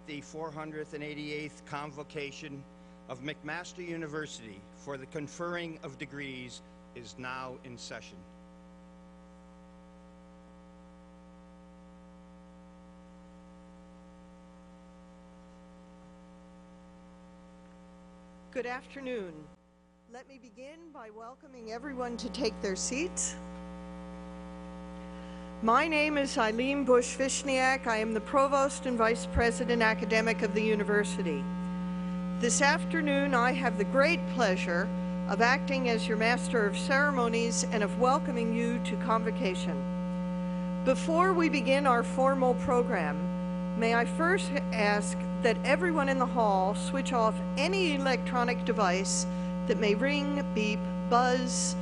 the 488th Convocation of McMaster University for the conferring of degrees is now in session. Good afternoon. Let me begin by welcoming everyone to take their seats. My name is Eileen Bush-Vishniak. I am the Provost and Vice President Academic of the University. This afternoon, I have the great pleasure of acting as your Master of Ceremonies and of welcoming you to Convocation. Before we begin our formal program, may I first ask that everyone in the hall switch off any electronic device that may ring, beep, buzz,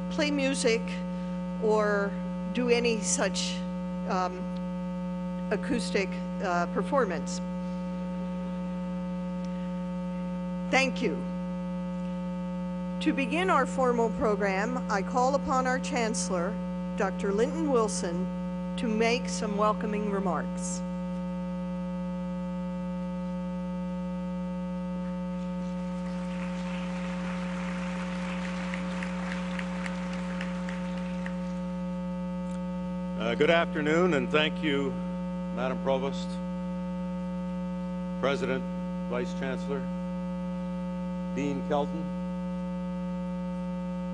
play music, or do any such acoustic performance. Thank you. To begin our formal program, I call upon our Chancellor, Dr. Linton Wilson, to make some welcoming remarks. Good afternoon, and thank you, Madam Provost, President, Vice Chancellor, Dean Kelton,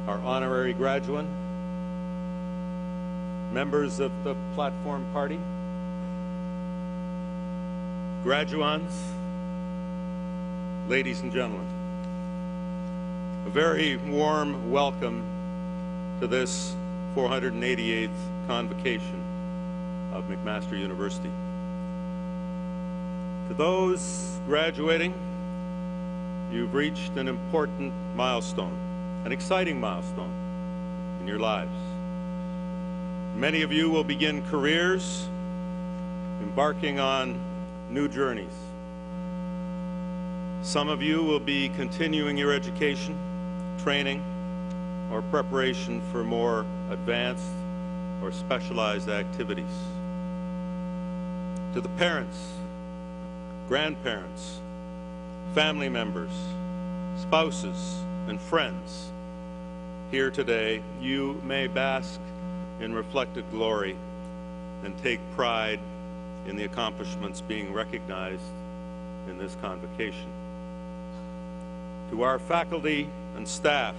our honorary graduand, members of the platform party, graduands, ladies and gentlemen. A very warm welcome to this 488th Convocation of McMaster University. To those graduating, you've reached an important milestone, an exciting milestone in your lives. Many of you will begin careers, embarking on new journeys. Some of you will be continuing your education, training, or preparation for more advanced or specialized activities. To the parents, grandparents, family members, spouses, and friends here today, you may bask in reflected glory and take pride in the accomplishments being recognized in this convocation. To our faculty and staff,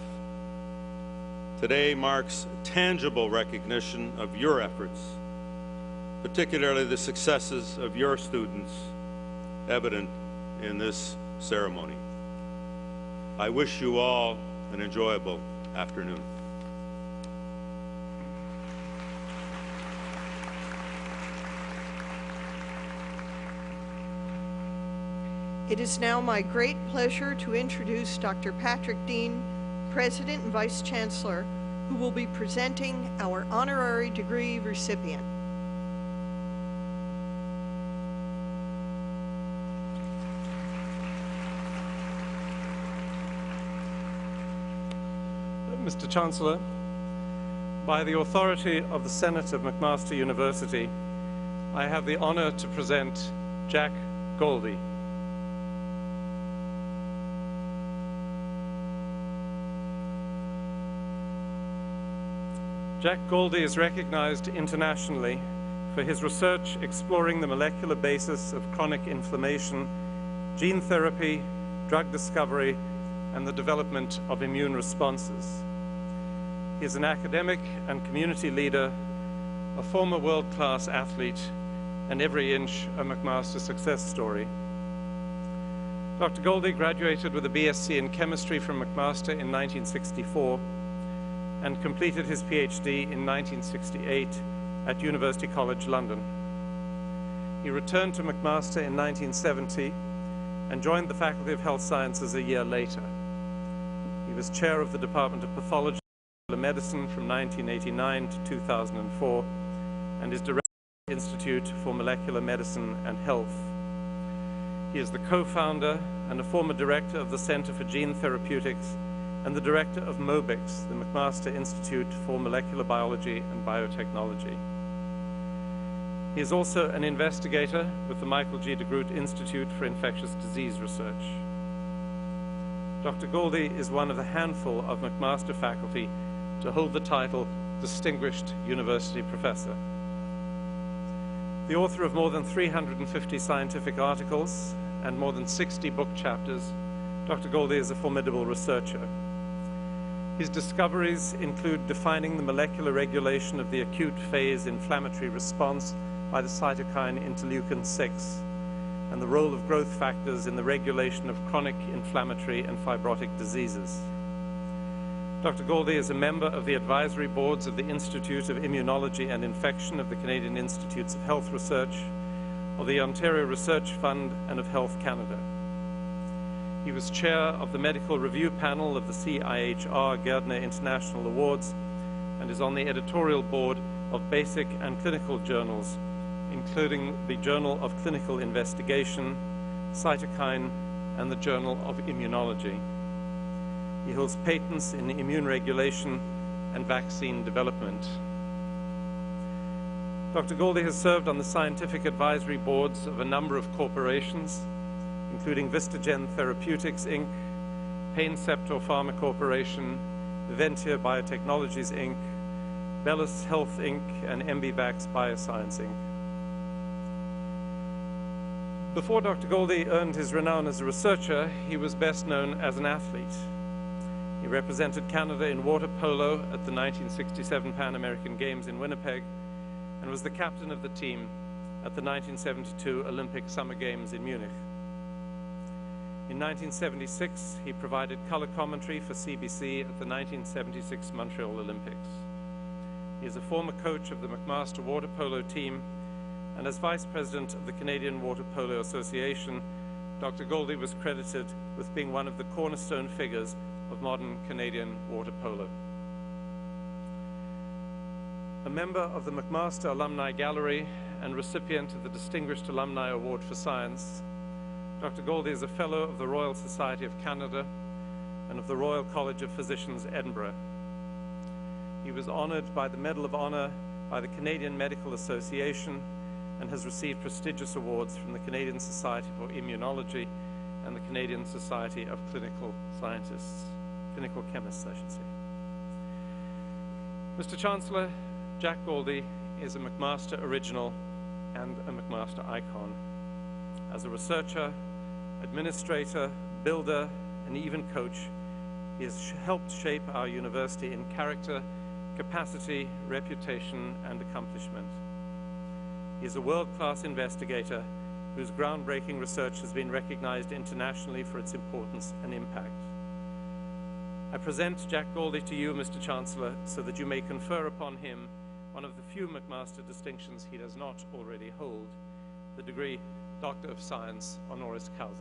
today marks tangible recognition of your efforts, particularly the successes of your students evident in this ceremony. I wish you all an enjoyable afternoon. It is now my great pleasure to introduce Dr. Patrick Dean, President and Vice Chancellor, who will be presenting our honorary degree recipient. Mr. Chancellor, by the authority of the Senate of McMaster University, I have the honor to present Jack Goldie. Jack Goldie is recognized internationally for his research exploring the molecular basis of chronic inflammation, gene therapy, drug discovery, and the development of immune responses. He is an academic and community leader, a former world-class athlete, and every inch a McMaster success story. Dr. Goldie graduated with a BSc in chemistry from McMaster in 1964 and completed his PhD in 1968 at University College London. He returned to McMaster in 1970 and joined the Faculty of Health Sciences a year later. He was chair of the Department of Pathology and Medicine from 1989 to 2004 and is director of the Institute for Molecular Medicine and Health. He is the co-founder and a former director of the Center for Gene Therapeutics and the director of MOBIX, the McMaster Institute for Molecular Biology and Biotechnology. He is also an investigator with the Michael G. de Groot Institute for Infectious Disease Research. Dr. Goldie is one of the handful of McMaster faculty to hold the title Distinguished University Professor. The author of more than 350 scientific articles and more than 60 book chapters, Dr. Goldie is a formidable researcher. His discoveries include defining the molecular regulation of the acute phase inflammatory response by the cytokine interleukin-6 and the role of growth factors in the regulation of chronic inflammatory and fibrotic diseases. Dr. Goldie is a member of the advisory boards of the Institute of Immunology and Infection of the Canadian Institutes of Health Research, of the Ontario Research Fund, and of Health Canada. He was chair of the medical review panel of the CIHR Gardner International Awards and is on the editorial board of basic and clinical journals, including the Journal of Clinical Investigation, Cytokine, and the Journal of Immunology. He holds patents in immune regulation and vaccine development. Dr. Goldie has served on the scientific advisory boards of a number of corporations, including Vistagen Therapeutics, Inc., Pain Septor Pharma Corporation, Ventia Biotechnologies, Inc., Bellus Health, Inc., and MBVax Bioscience, Inc. Before Dr. Goldie earned his renown as a researcher, he was best known as an athlete. He represented Canada in water polo at the 1967 Pan American Games in Winnipeg and was the captain of the team at the 1972 Olympic Summer Games in Munich. In 1976, he provided color commentary for CBC at the 1976 Montreal Olympics. He is a former coach of the McMaster water polo team, and as vice president of the Canadian Water Polo Association, Dr. Goldie was credited with being one of the cornerstone figures of modern Canadian water polo. A member of the McMaster Alumni Gallery and recipient of the Distinguished Alumni Award for Science, Dr. Goldie is a Fellow of the Royal Society of Canada and of the Royal College of Physicians, Edinburgh. He was honored by the Medal of Honor by the Canadian Medical Association and has received prestigious awards from the Canadian Society for Immunology and the Canadian Society of Clinical Chemists, I should say. Mr. Chancellor, Jack Goldie is a McMaster original and a McMaster icon. As a researcher, administrator, builder, and even coach, he has helped shape our university in character, capacity, reputation, and accomplishment. He is a world-class investigator whose groundbreaking research has been recognized internationally for its importance and impact. I present Jack Goldie to you, Mr. Chancellor, so that you may confer upon him one of the few McMaster distinctions he does not already hold, the degree Doctor of Science honoris causa.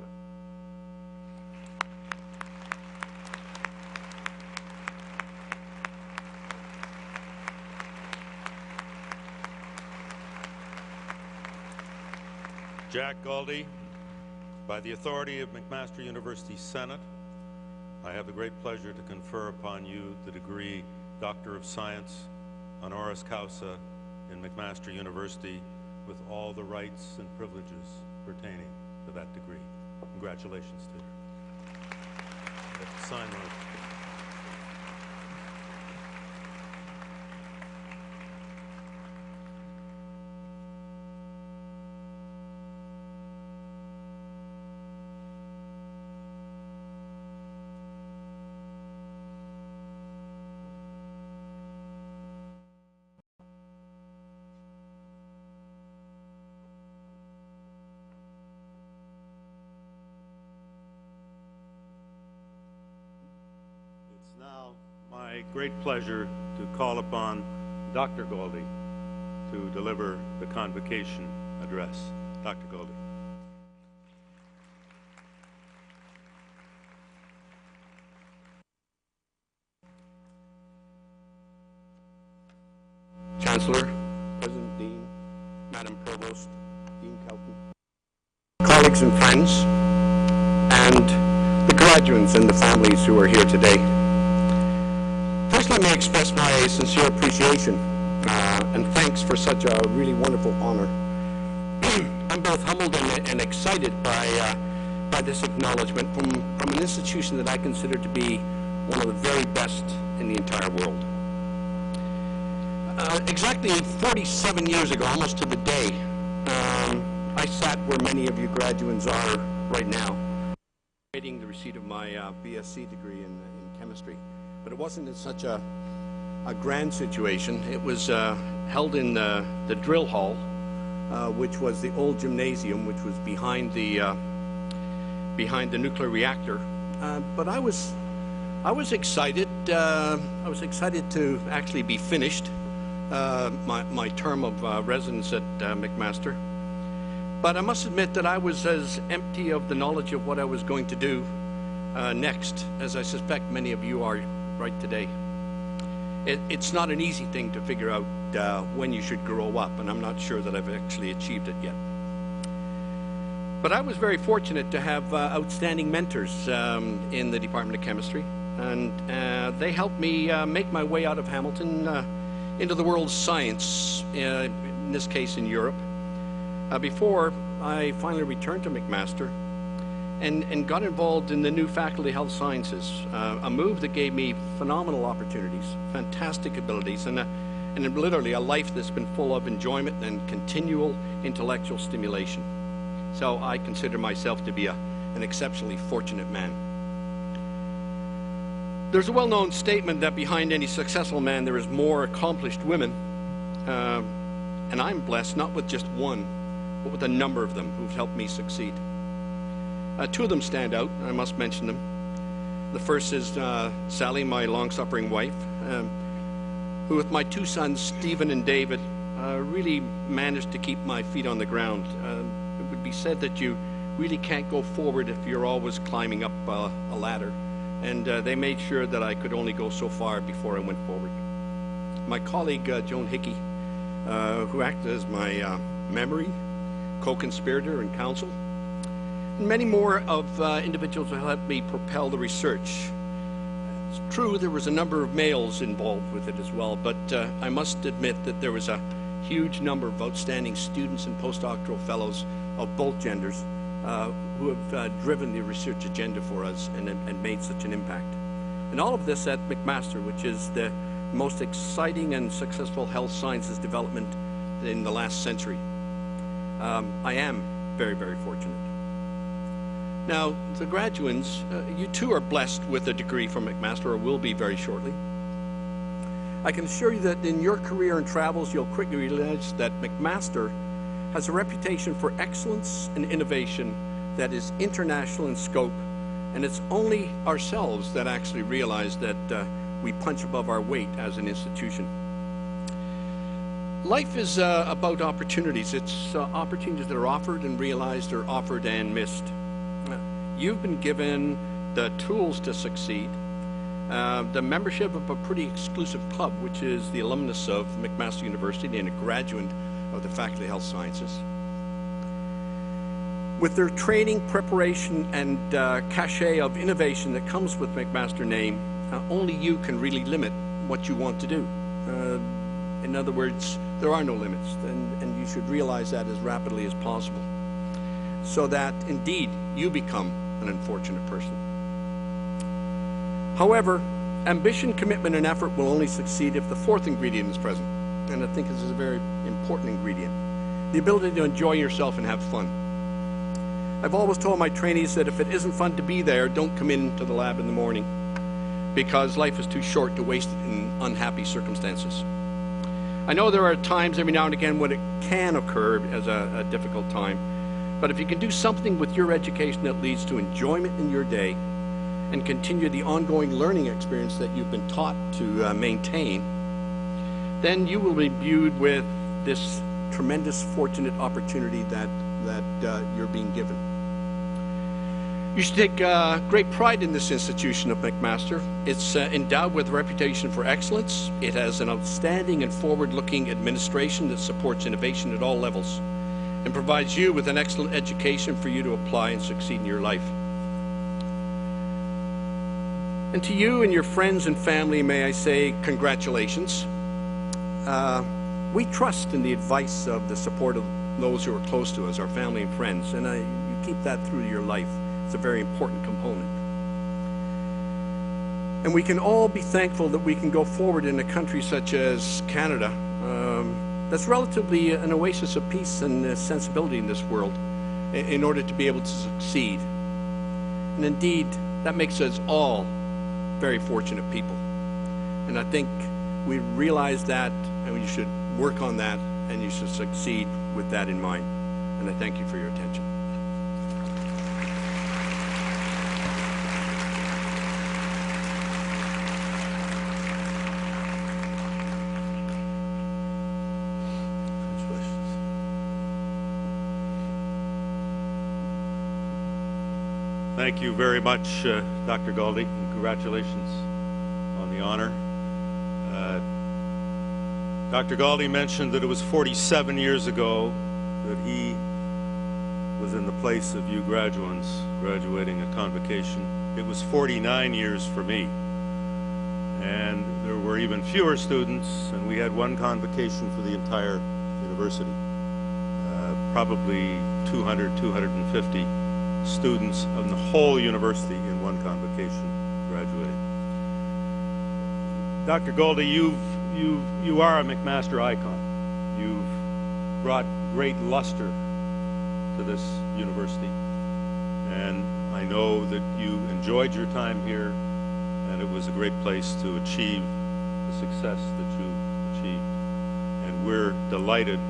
Jack Goldie, by the authority of McMaster University Senate, I have the great pleasure to confer upon you the degree Doctor of Science honoris causa in McMaster University with all the rights and privileges pertaining to that degree. Congratulations to you. Let's sign those. Now, my great pleasure to call upon Dr. Goldie to deliver the convocation address. Dr. Goldie. Chancellor, President Dean, Madam Provost, Dean Kelton, colleagues and friends, and the graduands and the families who are here today. First, let me express my sincere appreciation and thanks for such a really wonderful honor. I'm both humbled and excited by this acknowledgement from an institution that I consider to be one of the very best in the entire world. Exactly 47 years ago, almost to the day, I sat where many of you graduands are right now, awaiting the receipt of my BSc degree in chemistry. But it wasn't in such a grand situation. It was held in the drill hall, which was the old gymnasium, which was behind the nuclear reactor. But I was excited. I was excited to actually be finished my term of residence at McMaster. But I must admit that I was as empty of the knowledge of what I was going to do next, as I suspect many of you are right today. It's not an easy thing to figure out when you should grow up, and I'm not sure that I've actually achieved it yet. But I was very fortunate to have outstanding mentors in the Department of Chemistry, and they helped me make my way out of Hamilton into the world's science, in this case in Europe, before I finally returned to McMaster and got involved in the new Faculty of Health Sciences, a move that gave me phenomenal opportunities, fantastic abilities, and literally a life that's been full of enjoyment and continual intellectual stimulation. So I consider myself to be an exceptionally fortunate man. There's a well-known statement that behind any successful man there is more accomplished women, and I'm blessed not with just one, but with a number of them who've helped me succeed. Two of them stand out, and I must mention them. The first is Sally, my long-suffering wife, who with my two sons, Stephen and David, really managed to keep my feet on the ground. It would be said that you really can't go forward if you're always climbing up a ladder, and they made sure that I could only go so far before I went forward. My colleague, Joan Hickey, who acted as my memory, co-conspirator and counsel, and many more of individuals who helped me propel the research. It's true there was a number of males involved with it as well, but I must admit that there was a huge number of outstanding students and postdoctoral fellows of both genders who have driven the research agenda for us and made such an impact. And all of this at McMaster, which is the most exciting and successful health sciences development in the last century. I am very, very fortunate. Now, the graduands, you too are blessed with a degree from McMaster, or will be very shortly. I can assure you that in your career and travels, you'll quickly realize that McMaster has a reputation for excellence and innovation that is international in scope, and it's only ourselves that actually realize that we punch above our weight as an institution. Life is about opportunities. It's opportunities that are offered and realized, or offered and missed. You've been given the tools to succeed, the membership of a pretty exclusive club, which is the alumnus of McMaster University and a graduate of the Faculty of Health Sciences. With their training, preparation, and cachet of innovation that comes with McMaster name, only you can really limit what you want to do. In other words, there are no limits, and you should realize that as rapidly as possible, so that indeed you become an unfortunate person. However, ambition, commitment, and effort will only succeed if the fourth ingredient is present, and I think this is a very important ingredient: the ability to enjoy yourself and have fun. I've always told my trainees that if it isn't fun to be there, don't come into the lab in the morning, because life is too short to waste it in unhappy circumstances. I know there are times every now and again when it can occur as a difficult time, but if you can do something with your education that leads to enjoyment in your day and continue the ongoing learning experience that you've been taught to maintain, then you will be imbued with this tremendous fortunate opportunity that you're being given. You should take great pride in this institution of McMaster. It's endowed with a reputation for excellence. It has an outstanding and forward-looking administration that supports innovation at all levels and provides you with an excellent education for you to apply and succeed in your life. And to you and your friends and family, may I say congratulations. we trust in the advice of the support of those who are close to us, our family and friends, and you keep that through your life. It's a very important component. And we can all be thankful that we can go forward in a country such as Canada, that's relatively an oasis of peace and sensibility in this world, in order to be able to succeed. And indeed, that makes us all very fortunate people. And I think we realize that, and we should work on that, and you should succeed with that in mind. And I thank you for your attention. Thank you very much, Dr. Galdi, and congratulations on the honor. Dr. Galdi mentioned that it was 47 years ago that he was in the place of you graduands graduating at Convocation. It was 49 years for me. And there were even fewer students, and we had one convocation for the entire university. Probably 200, 250 students of the whole university in one convocation graduated. Dr. Galdi, you are a McMaster icon. You've brought great luster to this university, and I know that you enjoyed your time here, and it was a great place to achieve the success that you achieved. And we're delighted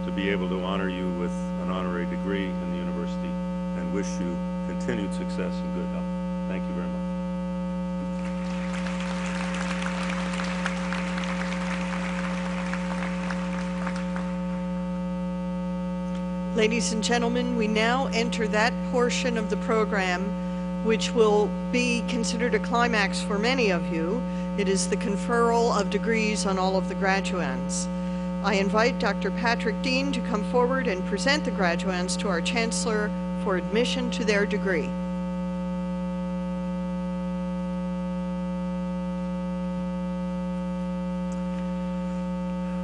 to be able to honor you with an honorary degree in the university, and wish you continued success and good health. Thank you very much. Ladies and gentlemen, we now enter that portion of the program which will be considered a climax for many of you. It is the conferral of degrees on all of the graduands. I invite Dr. Patrick Dean to come forward and present the graduands to our Chancellor for admission to their degree.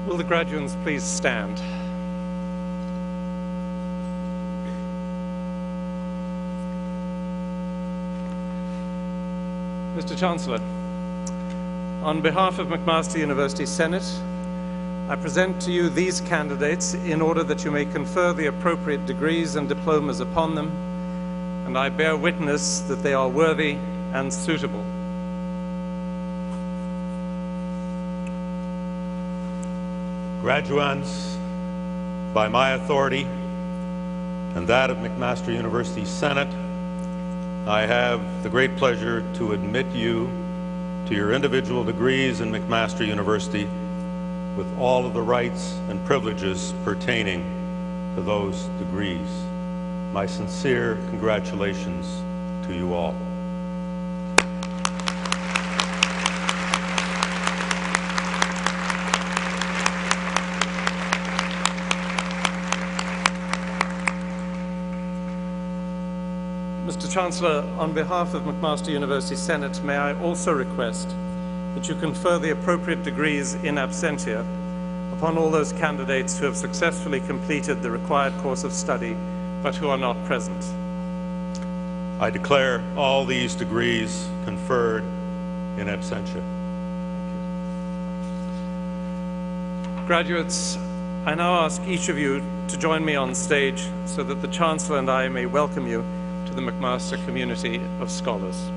Will the graduands please stand? Mr. Chancellor, on behalf of McMaster University Senate, I present to you these candidates in order that you may confer the appropriate degrees and diplomas upon them, and I bear witness that they are worthy and suitable. Graduands, by my authority and that of McMaster University Senate, I have the great pleasure to admit you to your individual degrees in McMaster University with all of the rights and privileges pertaining to those degrees. My sincere congratulations to you all. Mr. Chancellor, on behalf of McMaster University Senate, may I also request that you confer the appropriate degrees in absentia upon all those candidates who have successfully completed the required course of study but who are not present. I declare all these degrees conferred in absentia. Graduates, I now ask each of you to join me on stage so that the Chancellor and I may welcome you to the McMaster community of scholars.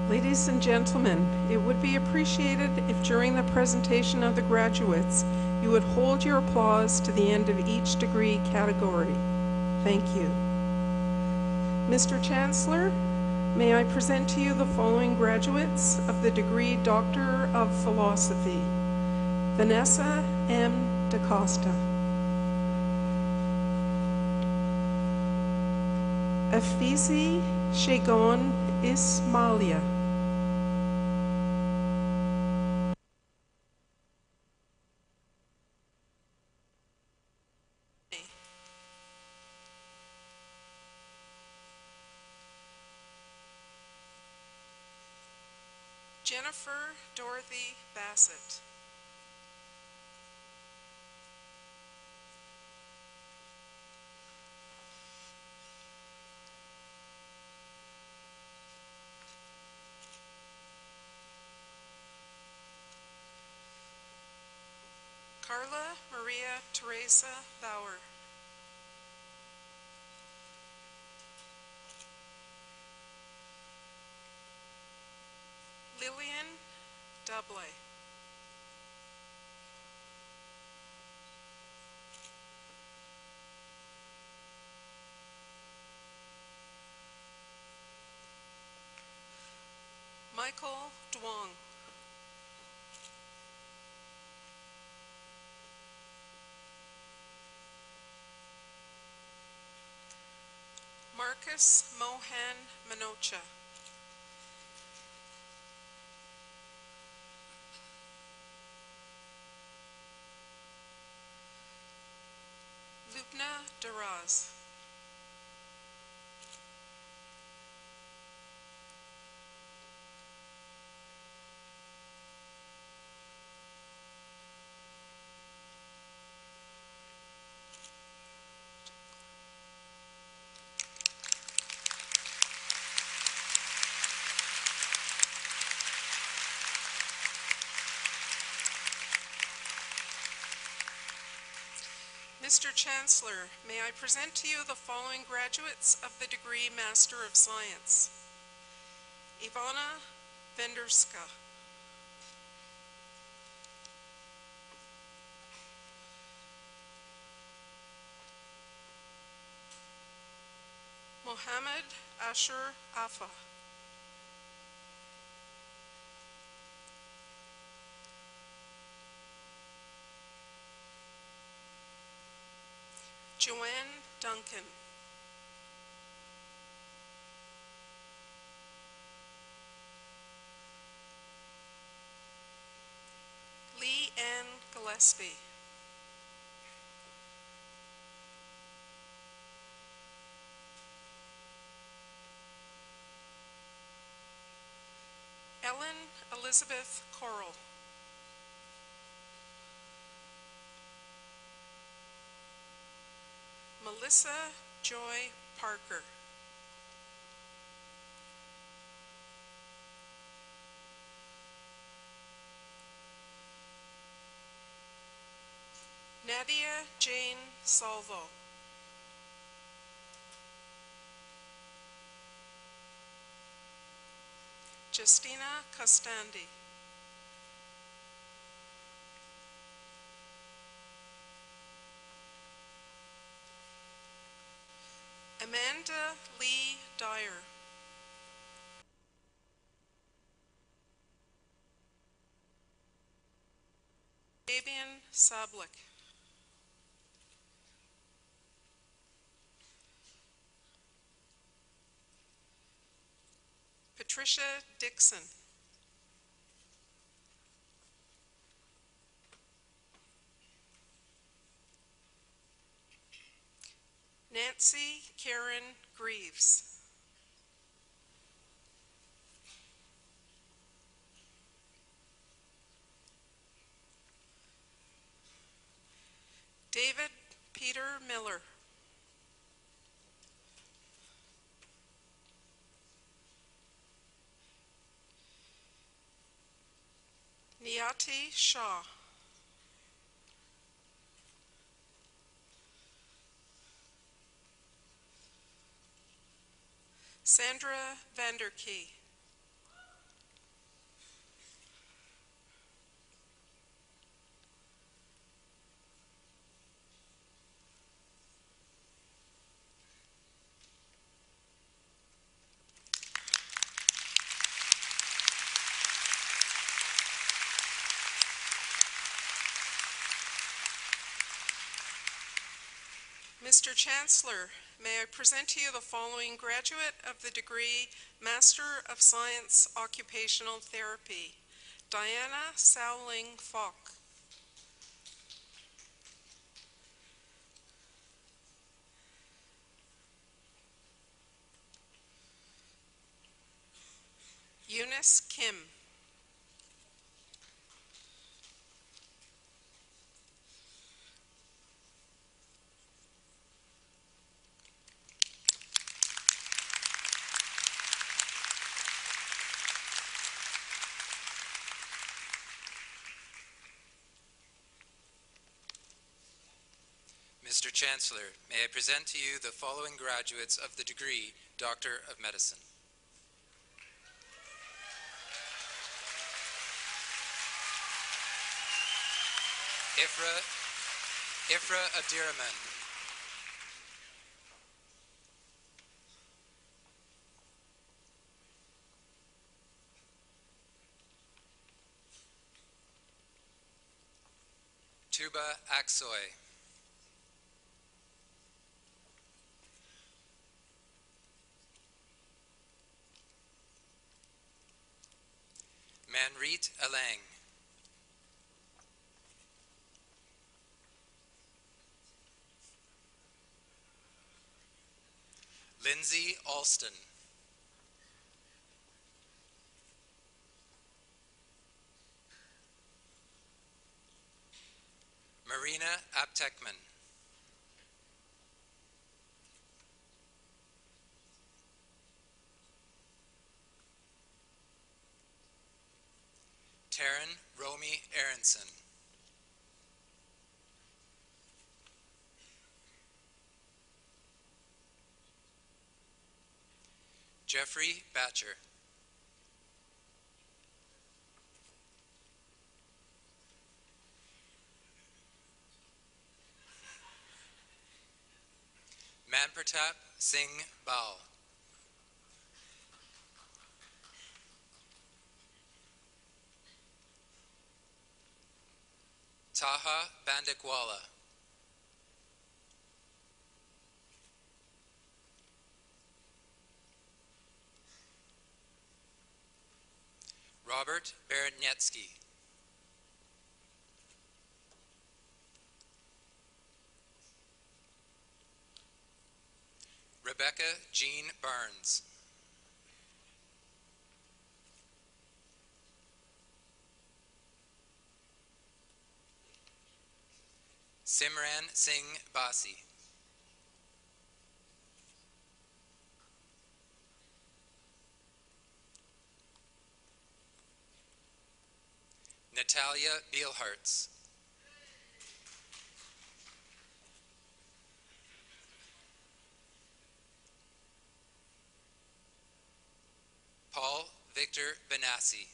Ladies and gentlemen, it would be appreciated if during the presentation of the graduates, you would hold your applause to the end of each degree category. Thank you. Mr. Chancellor, may I present to you the following graduates of the degree Doctor of Philosophy. Vanessa M. DaCosta. Afisi Shegon Ismailia. Jennifer Dorothy Bassett. Carla Maria Teresa Bauer. Lillian Dubley. Michael Duong. Marcus Mohan Manocha. Lubna Daraz. Mr. Chancellor, may I present to you the following graduates of the degree Master of Science. Ivana Venderska. Mohammed Asher Afa. Joanne Duncan. Lee Ann Gillespie. Ellen Elizabeth Corral. Melissa Joy Parker. Nadia Jane Salvo. Justina Costandi. Amanda Lee Dyer. Fabian Sablik. Patricia Dixon. Nancy Karen Greaves. David Peter Miller. Niyati Shah. Sandra Vanderkee. Mr. Chancellor, may I present to you the following graduate of the degree Master of Science Occupational Therapy, Diana Sowling Falk. Eunice Kim. Mr. Chancellor, may I present to you the following graduates of the degree Doctor of Medicine. Ifra Abdirahman. Tuba Aksoy. Manreet Alang. Lindsay Alston. Marina Aptekman. Taryn Romy Aronson. Jeffrey Batcher. Manpratap Singh Baul. Taha Bandikwala. Robert Berenetsky. Rebecca Jean Barnes. Simran Singh Basi. Natalia Beelhartz. Paul Victor Benassi.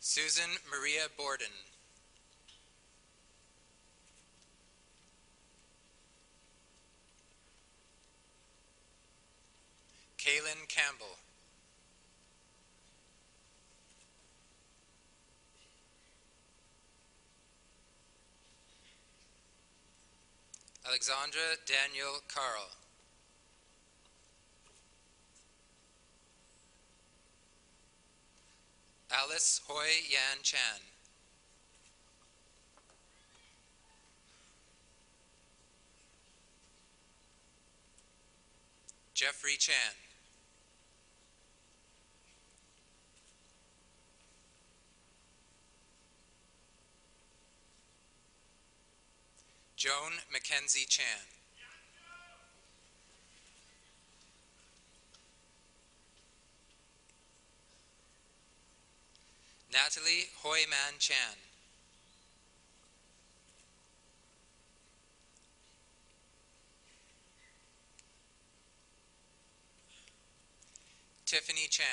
Susan Maria Borden. Kaylin Campbell. Alexandra Daniel Carl. Alice Hoi Yan Chan. Jeffrey Chan. Joan Mackenzie Chan. Natalie Hoyman Chan. Tiffany Chan.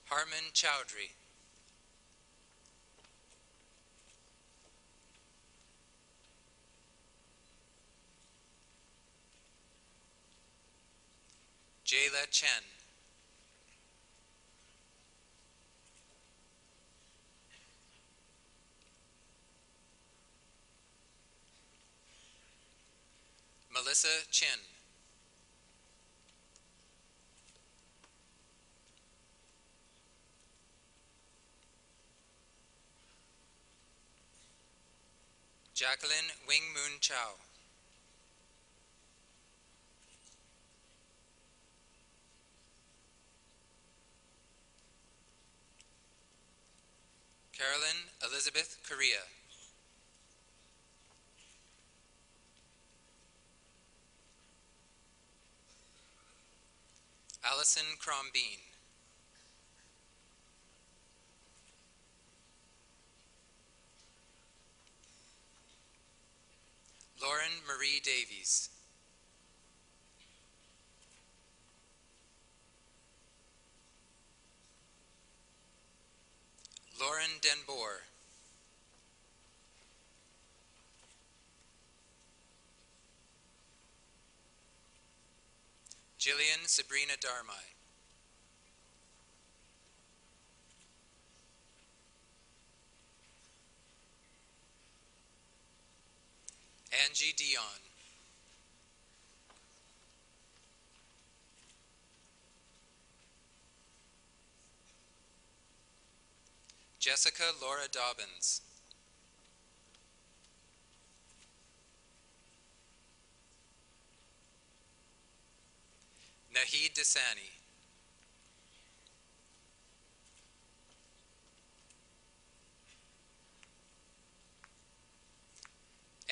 Harman Chowdhury. Jayla Chen. Melissa Chin. Jacqueline Wing Moon Chow. Carolyn Elizabeth Correa. Allison Crombeen. Lauren Marie Davies. Lauren Denboer. Jillian Sabrina Darmai. Angie Dion. Jessica Laura Dobbins. Nahid Dasani.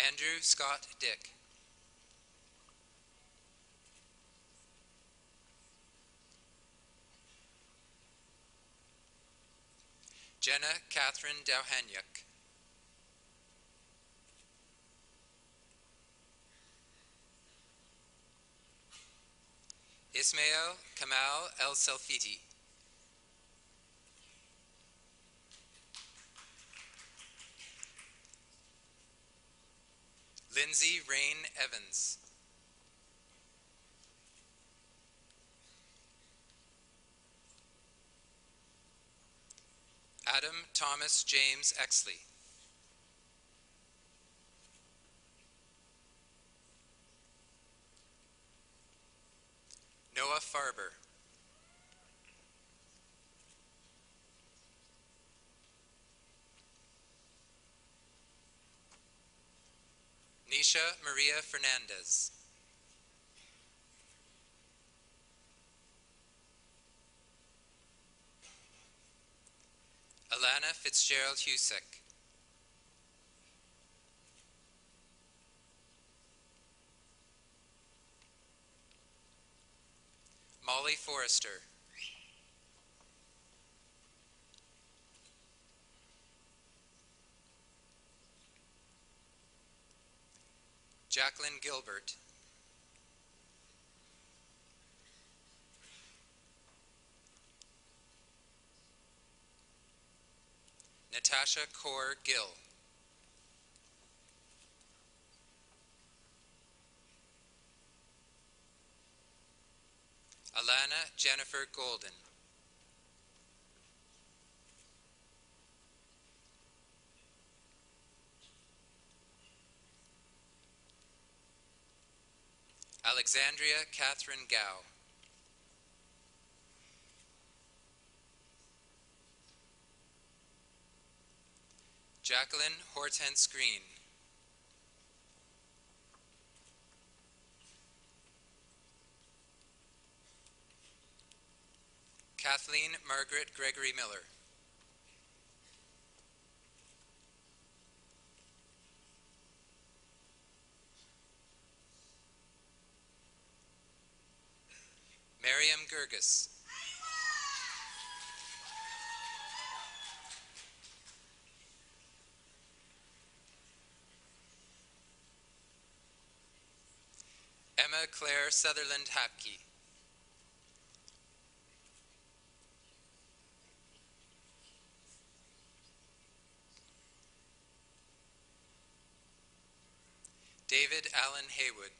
Andrew Scott Dick. Jenna Catherine Dowhanyuk. Ismail Kamal El Selfiti. Lindsay Rain Evans. Adam Thomas James Exley. Noah Farber. Nisha Maria Fernandez. Alana Fitzgerald Husick. Molly Forrester. Jacqueline Gilbert. Natasha Kaur Gill. Alana Jennifer Golden. Alexandria Catherine Gow. Jacqueline Hortense Green. Kathleen Margaret Gregory Miller. Miriam Gerges. Emma Claire Sutherland Hapke. David Allen Haywood.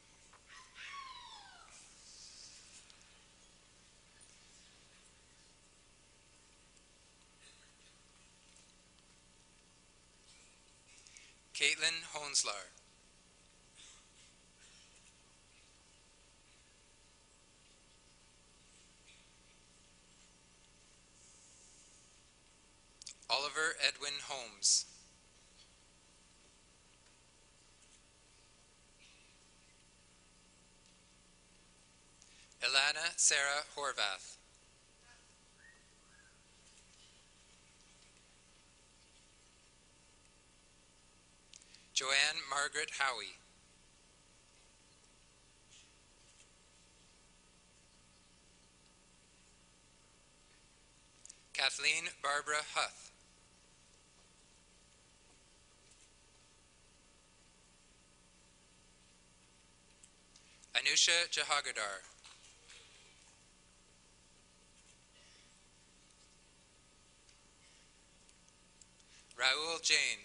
Caitlin Honslar. Oliver Edwin Holmes. Ilana Sarah Horvath. Joanne Margaret Howie. Kathleen Barbara Huth. Anusha Jahagadar. Raul Jain.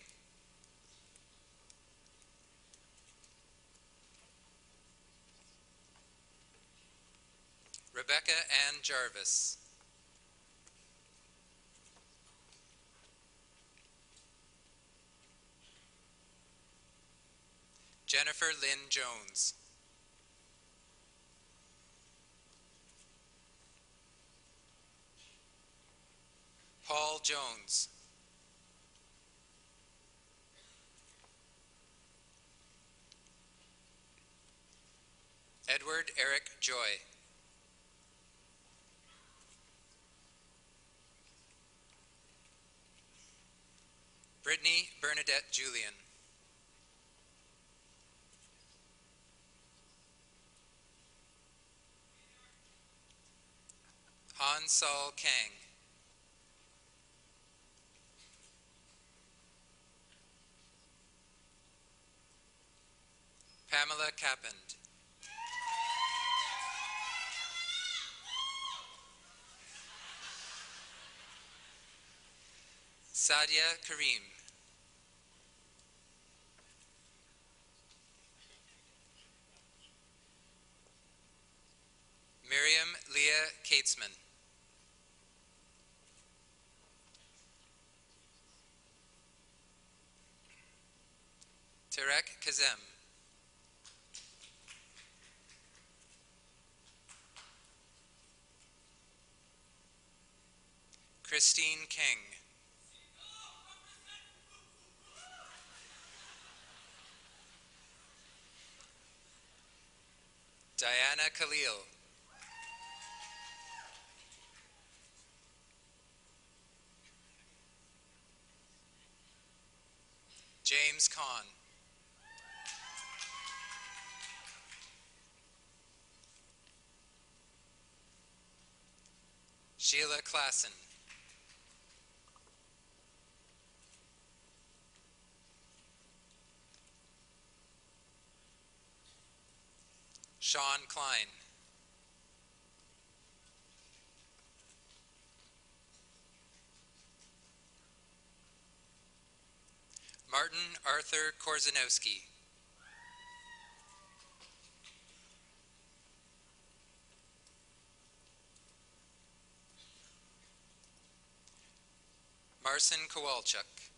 Rebecca Ann Jarvis. Jennifer Lynn Jones. Paul Jones. Edward Eric Joy. Brittany Bernadette Julian. Han Sol Kang. Pamela Kappend. Sadia Karim. Miriam Leah Catesman. Tarek Kazem. Christine King. Diana Khalil. James Kahn. Sheila Klassen. Sean Klein. Martin Arthur Korzanowski. Marcin Kowalczuk.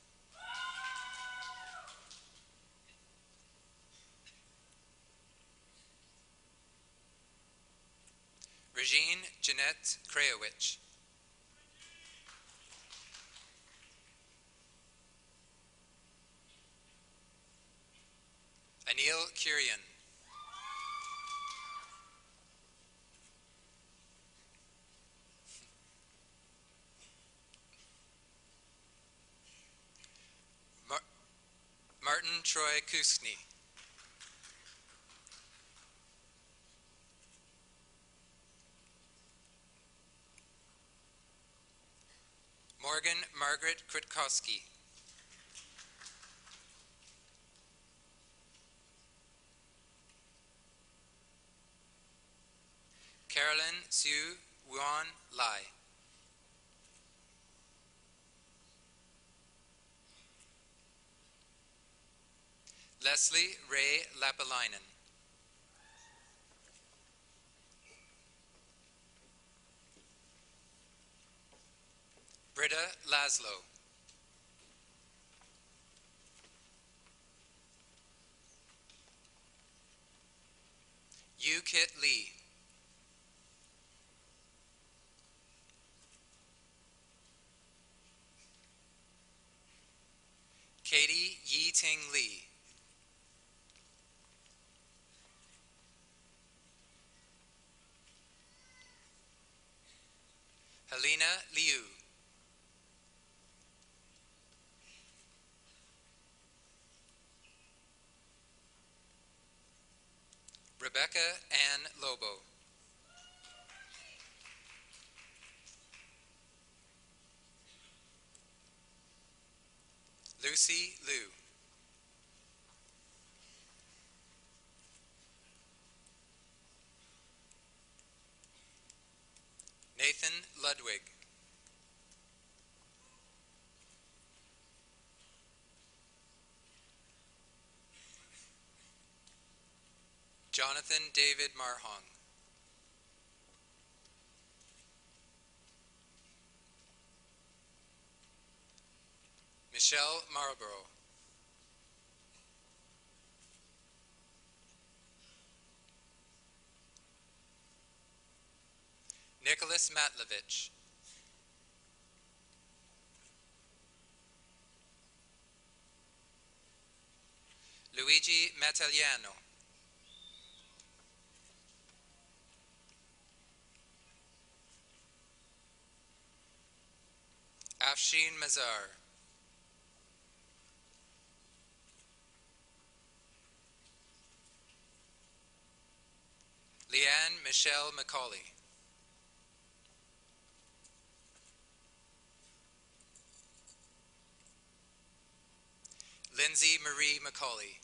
Regine Jeanette Krajowicz. Anil Kurian. Martin Troy Kuskny. Morgan Margaret Krutkowski. Carolyn Sue Wuan Lai. Leslie Ray Lapalainen. Britta Laszlo. Yu Kit Lee. Katie Yi Ting Lee. Helena Liu. Rebecca Ann Lobo. Lucy Liu. Nathan Ludwig. Jonathan David Marhong. Michelle Marlborough. Nicholas Matlevich. Luigi Mattagliano. Afshin Mazar. Leanne Michelle McCauley. Lindsay Marie McCauley.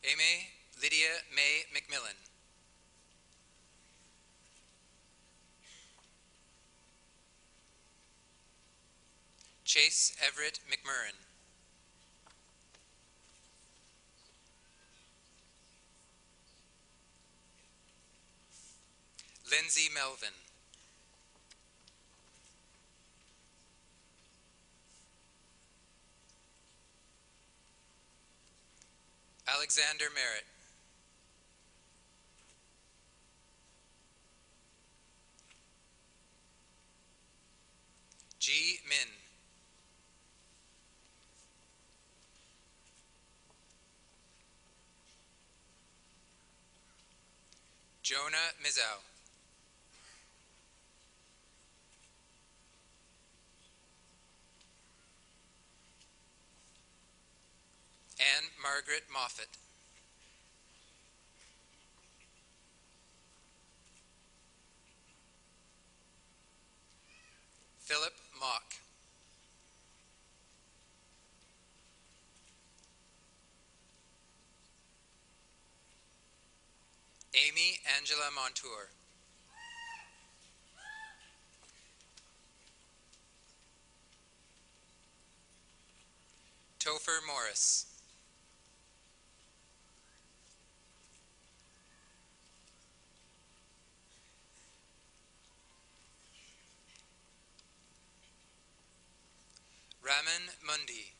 Amy Lydia May McMillan. Chase Everett McMurrin. Lindsay Melvin. Alexander Merritt. G. Min. Jonah Mizau. Anne Margaret Moffat. Philip Mock. Amy Angela Montour. Topher Morris. Raman Mundi.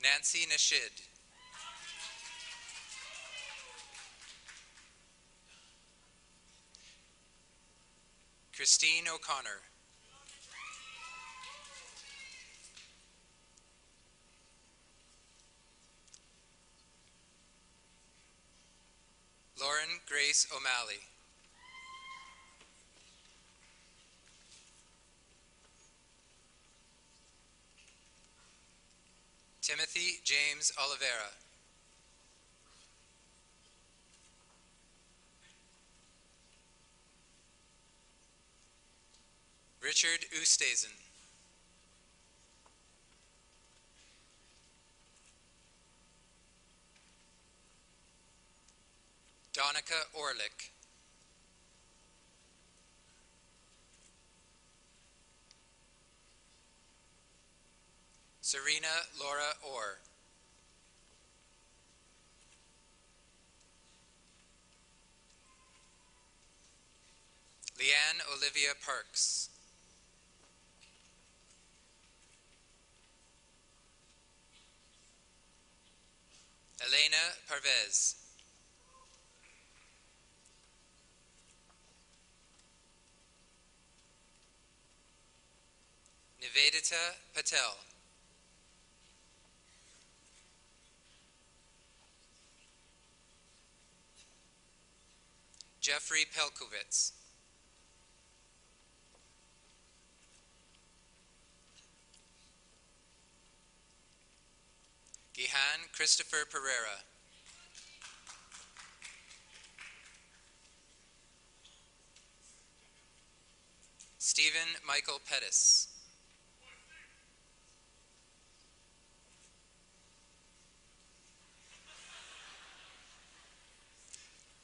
Nancy Nashid. Christine O'Connor. Lauren Grace O'Malley. Timothy James Oliveira. Richard Oosthuizen. Donica Orlick. Serena Laura Orr. Leanne Olivia Parks. Elena Parvez. Nivedita Patel. Jeffrey Pelkowitz. Gihan Christopher Pereira. Stephen Michael Pettis.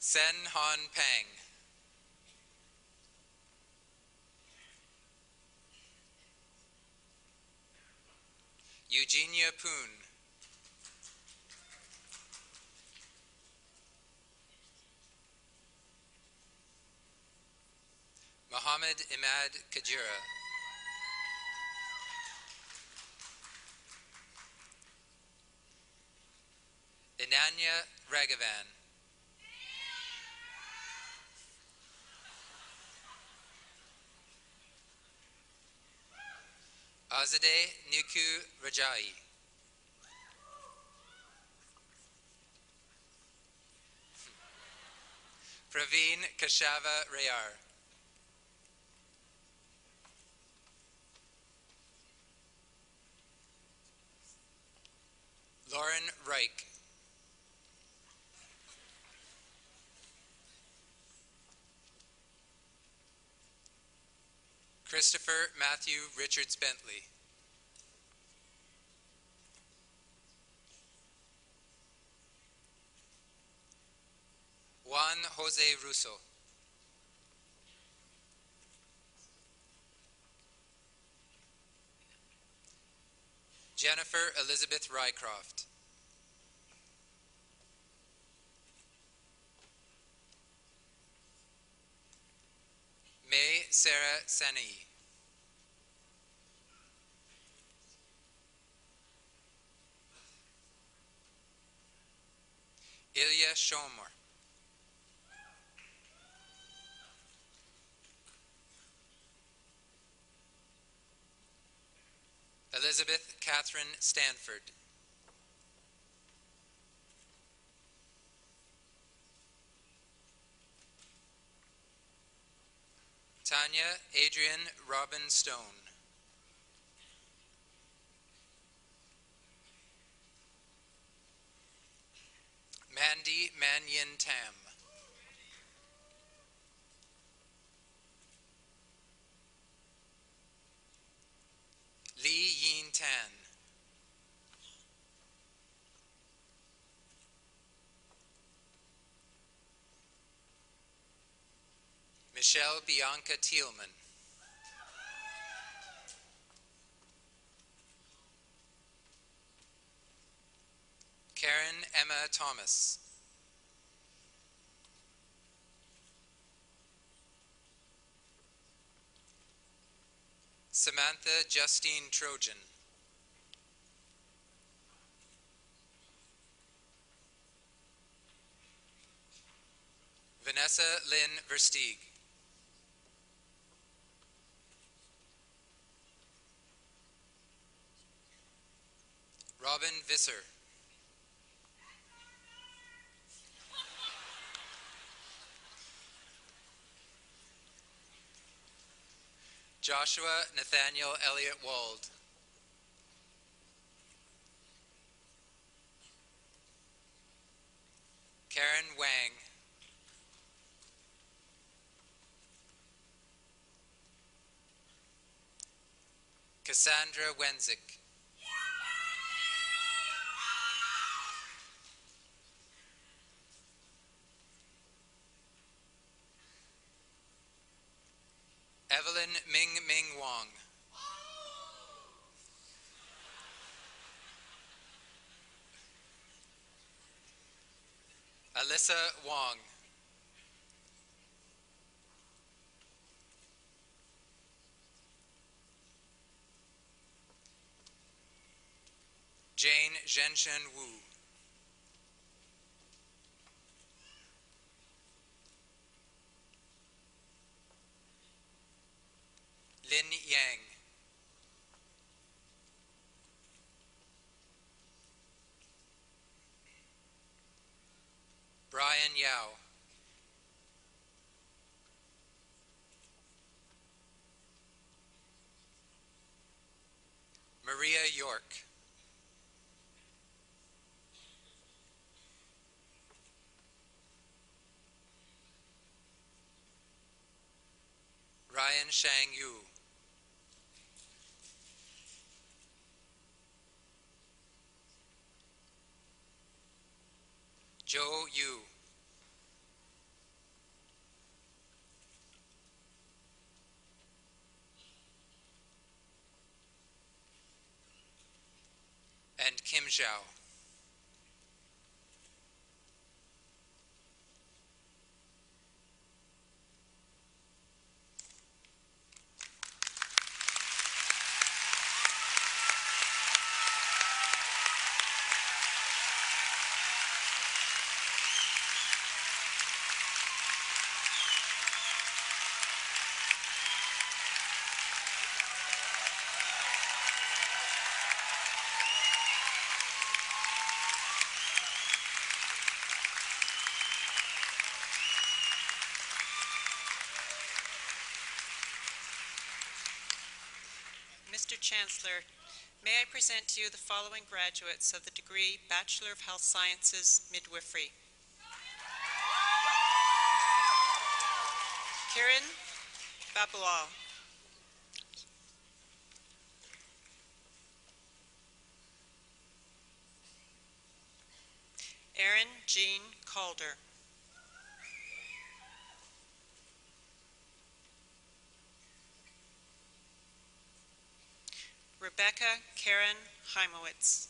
Sen Han Pang. Eugenia Poon. Mohammed Imad Kajira. Inanya Raghavan. Azadeh Nuku Rajai. Praveen Kashava Rayar. Lauren Reich. Christopher Matthew Richards Bentley. Juan Jose Russo. Jennifer Elizabeth Rycroft. May Sarah Sani. Ilya Shomor. Elizabeth Catherine Stanford. Tanya Adrian Robin Stone. Mandy Manyin Tam. Lee Yin Tan. Michelle Bianca Thielman. Karen Emma Thomas. Samantha Justine Trojan. Vanessa Lynn Versteeg. Robin Visser. Joshua Nathaniel Elliott Wald. Karen Wang. Cassandra Wenzik. Evelyn Ming Ming Wong. Alyssa Wong. Jane Zhenshen Wu. Lin Yang. Brian Yao. Maria York. Ryan Shang Yu. Zhou Yu. And Kim Zhao. Mr. Chancellor, may I present to you the following graduates of the degree Bachelor of Health Sciences, Midwifery. Kiran Babulal. Erin Jean Calder. Rebecca Karen Heimowitz.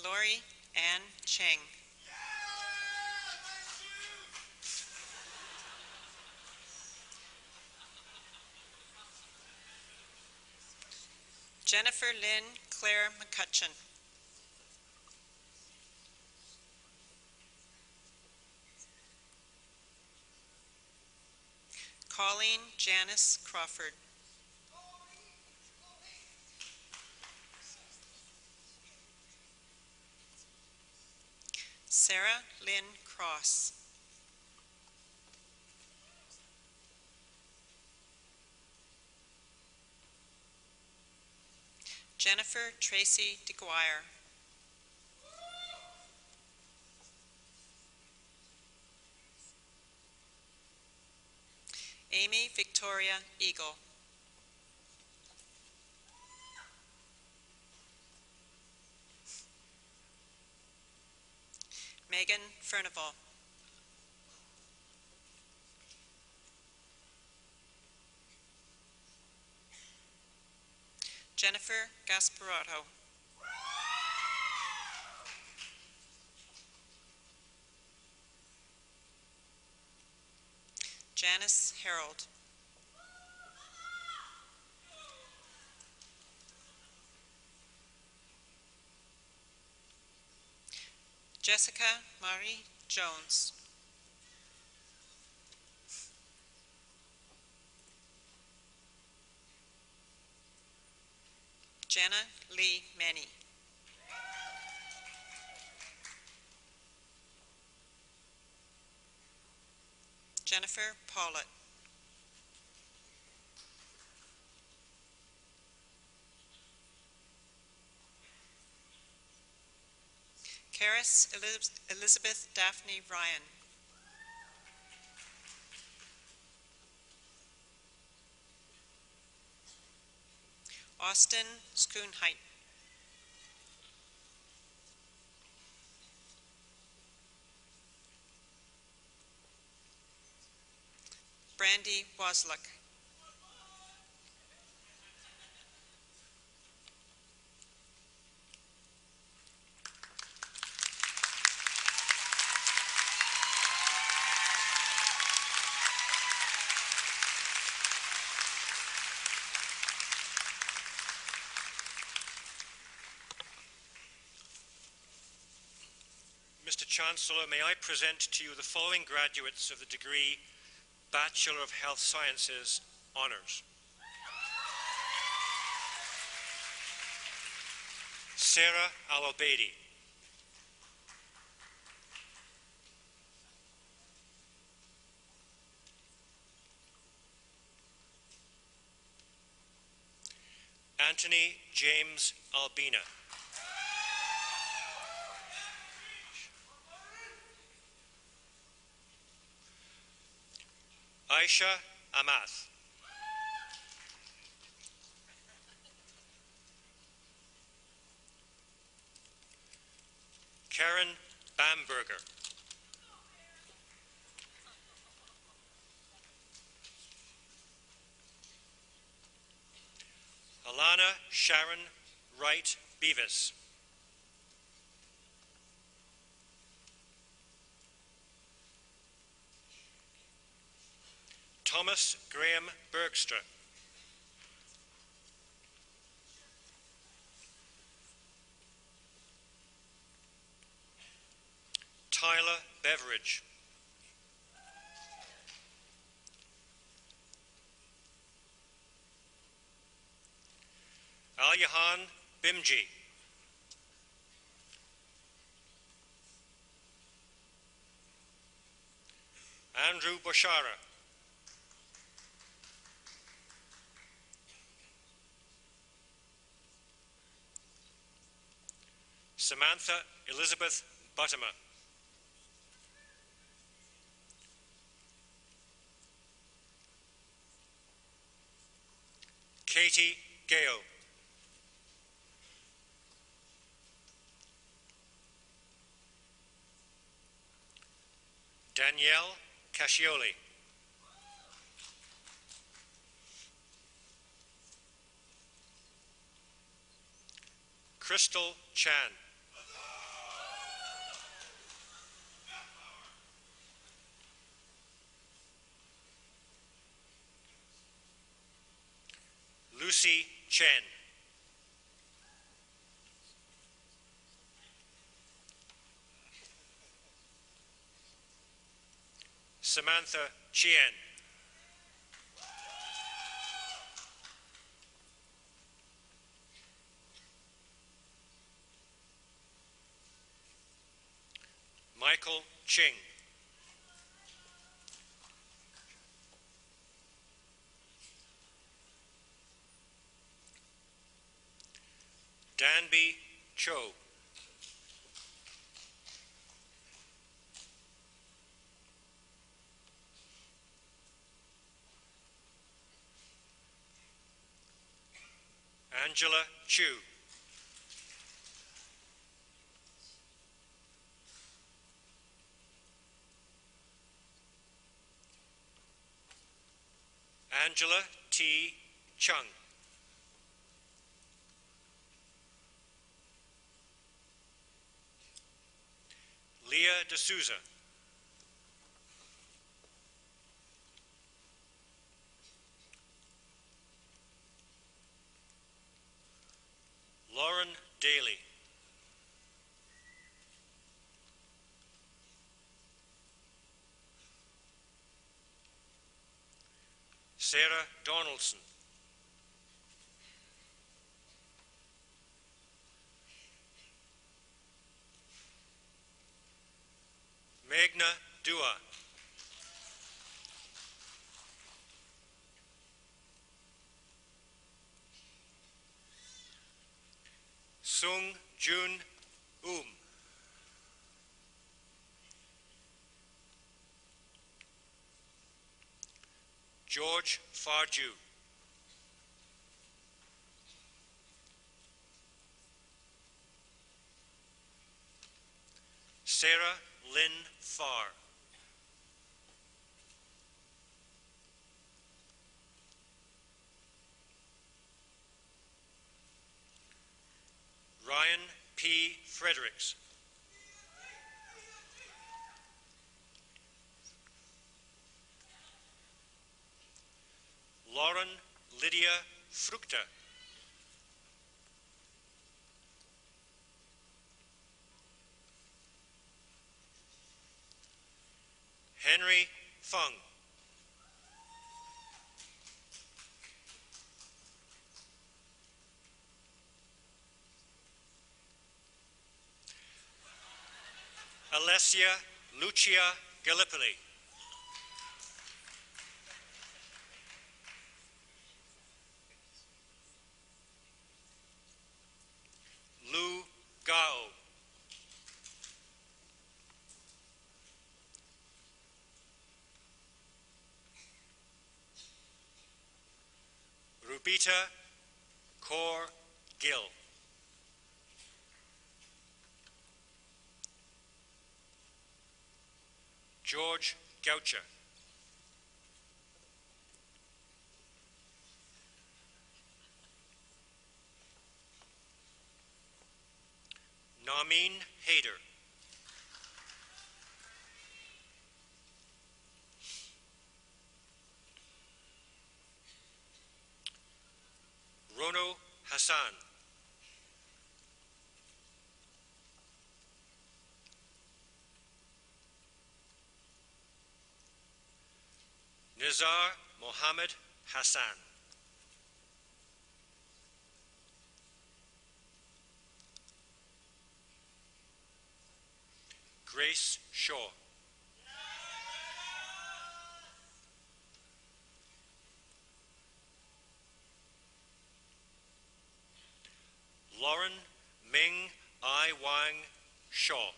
Lori Ann Cheng. Jennifer Lynn Claire McCutcheon. Colleen Janice Crawford. Sarah Lynn Cross. Jennifer Tracy DeGuire. Amy Victoria Eagle. Megan Furnival. Jennifer Gasparotto. Janice Harold. Jessica Marie Jones. Jenna Lee Manny. Jennifer Paulett. Karis Elizabeth Daphne Ryan. Austin Schoonheit. Brandy Wasluck. Mr. Chancellor, may I present to you the following graduates of the degree Bachelor of Health Sciences Honours. Sarah Al-Obeidi. Anthony James Albina. Aisha Amath. Karen Bamberger. Alana Sharon Wright Beavis. Thomas Graham Bergstra. Tyler Beveridge. Al-Yahan Bimji. Andrew Boshara. Samantha Elizabeth Buttimer. Katie Gale. Danielle Cascioli. Crystal Chan. Lucy Chen. Samantha Chien. Michael Ching. Danby Cho. Angela Chu. Angela T. Chung. Leah D'Souza. Lauren Daly. Sarah Donaldson. Meghna Dua. Sung Jun George Farju. Sarah Lynn Farr. Ryan P. Fredericks. Lauren Lydia Fructa. Henry Fung. Alessia Lucia Gallipoli. Lu Gao. Rubita Kaur Gill. George Goucher. Namin Haider. Rono Hassan. Nizar Mohammed Hassan. Grace Shaw. Lauren Ming Ai Wang Shaw.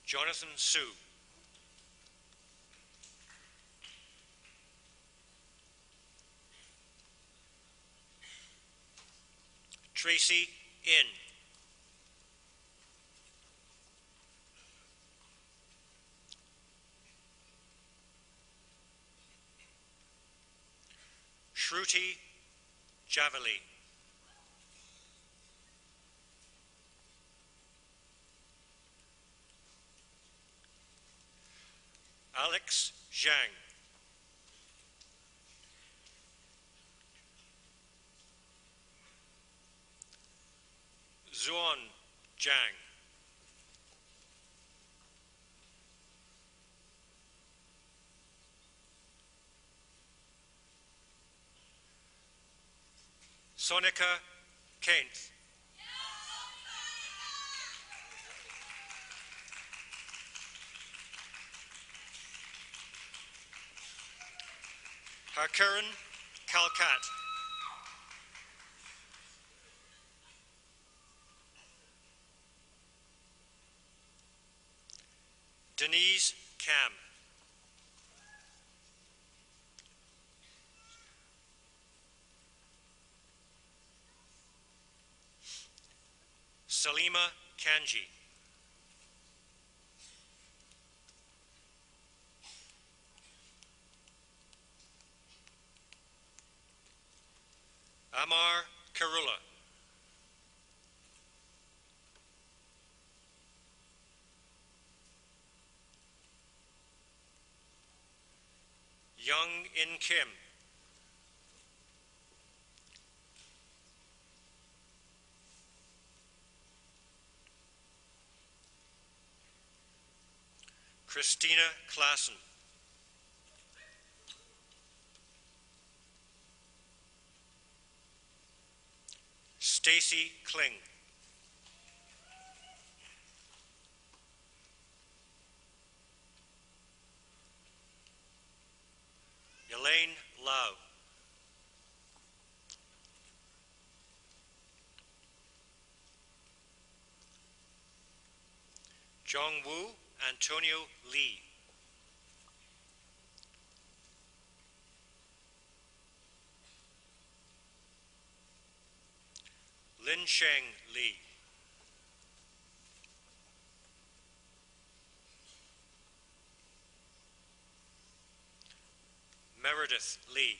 Jonathan Sue. Tracy In. Shruti Javali. Alex Zhang. Zuan Zhang. Sonika Kent. Harkiran Kalkat. Denise Cam. Salima Kanji. Amar Karula. Young In Kim. Christina Klassen. Stacy Kling. Elaine Lau. Jongwoo Antonio Lee. Lin Sheng Lee. Meredith Lee.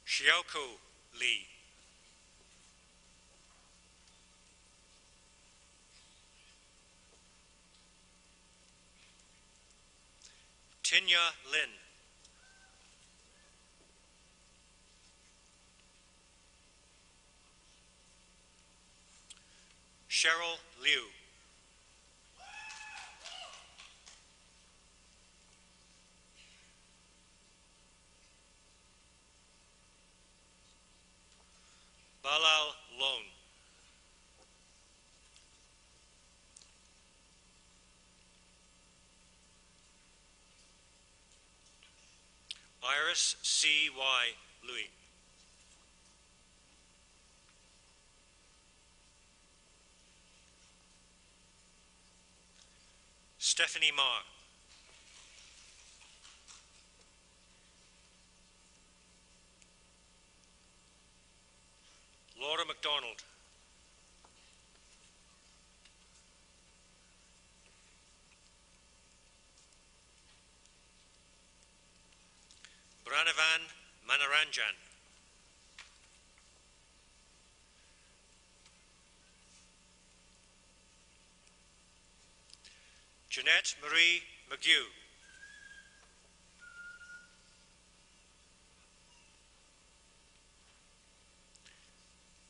Xiaoko Lee. Tinya Lin. Cheryl Liu. Balal Lone. Iris C.Y. Louis. Stephanie Marr. Laura MacDonald. Pranavan Manaranjan. Jeanette Marie McGew.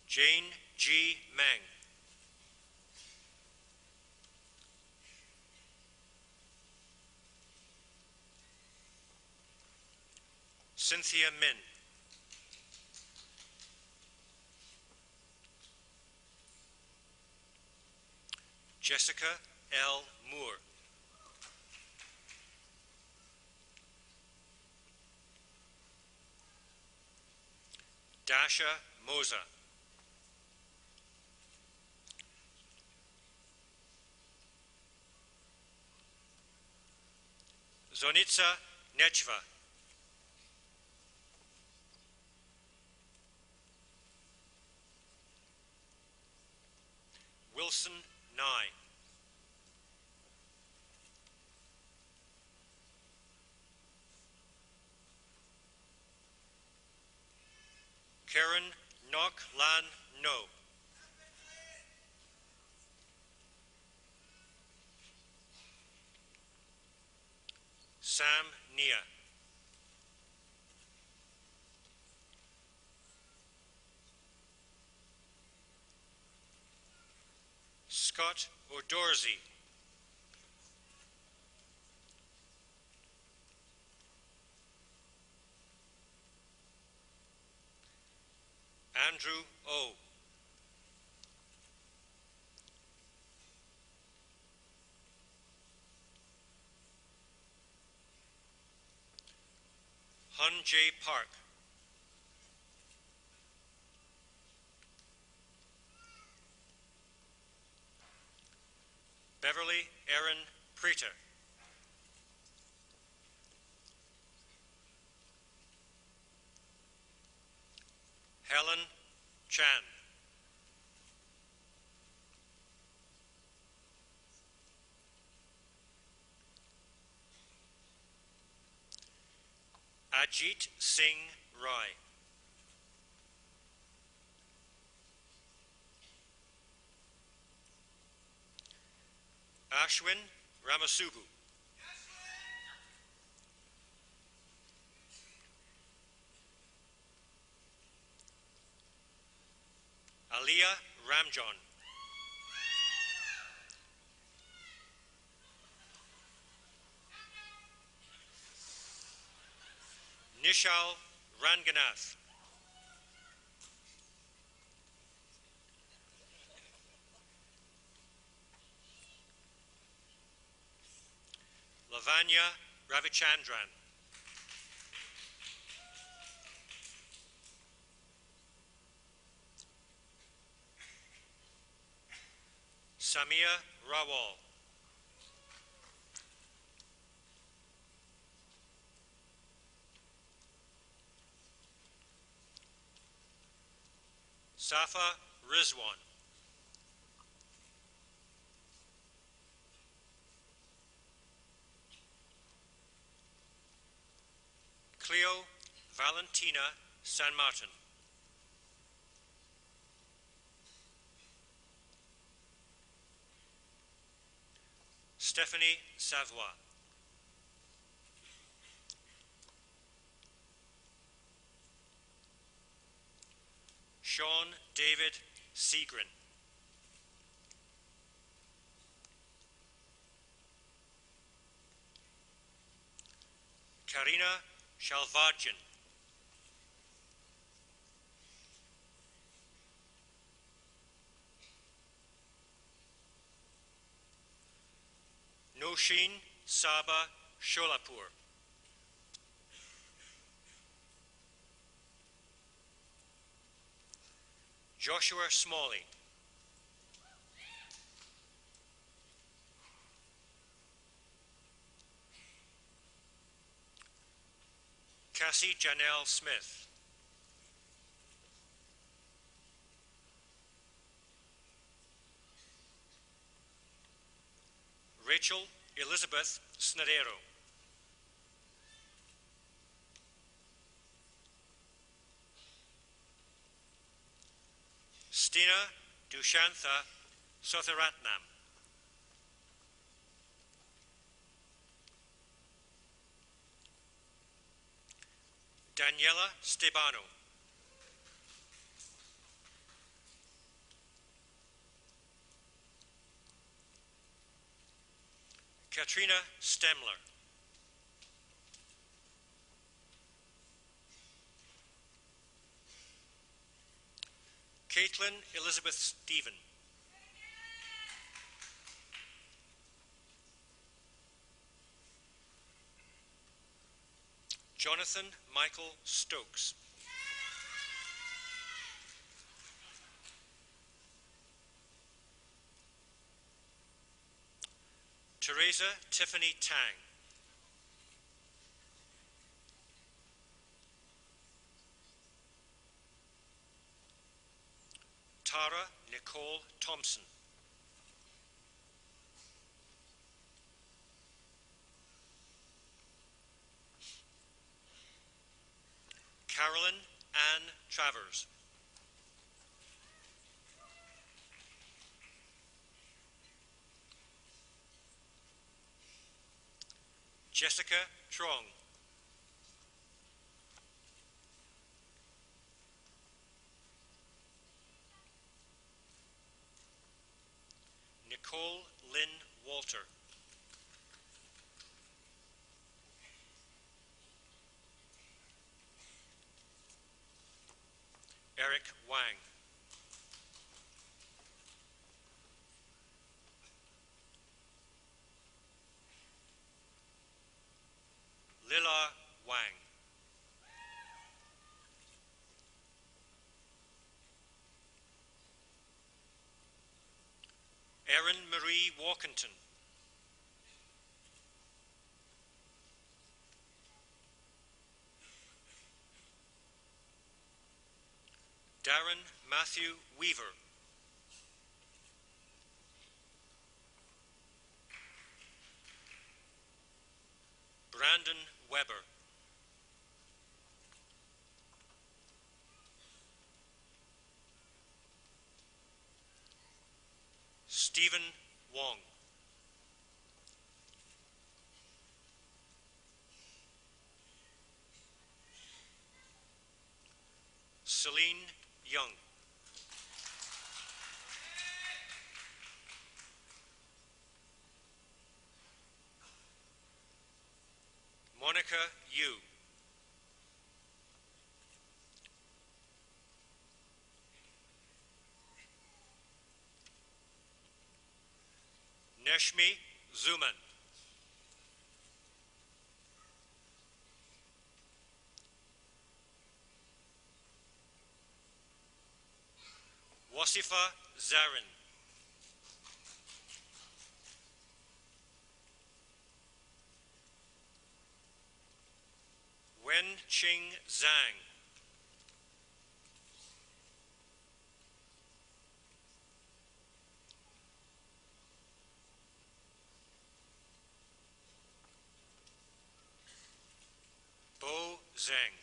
Jane G. Meng. Cynthia Min. Jessica L. Moore. Dasha Moza. Zonitsa Nechva. Wilson Nye. Karen Nok Lan No. Sam Nia. Scott O'Dorsey. Andrew O. Hun J. Park. Beverly Erin Preter. Helen Chan. Ajit Singh Rai. Ashwin Ramasubu. Aliyah Ramjon. Nishal Ranganath. Lavanya Ravichandran. Samia Rawal. Safa Rizwan. Cleo Valentina San Martin. Stephanie Savoy. Sean David Seagrin. Karina Shalvarjan. Noshin Saba Sholapur. Joshua Smalley. Cassie Janelle Smith. Rachel Elizabeth Snadero. Stina Dushantha Sotharatnam. Daniela Stebano. Katrina Stemler. Caitlin Elizabeth Stephen. Jonathan Michael Stokes. Teresa Tiffany Tang. Tara Nicole Thompson. Carolyn Ann Travers. Jessica Trong. Nicole Lynn Walter. Eric Wang. Lila Wang. Erin Marie Walkington. Darren Matthew Weaver. Brandon Weber. Stephen Wong. Celine Young. Monica Yu. Neshmi Zuman. Wasifa Zarin. Wen Ching Zhang. Bo Zhang.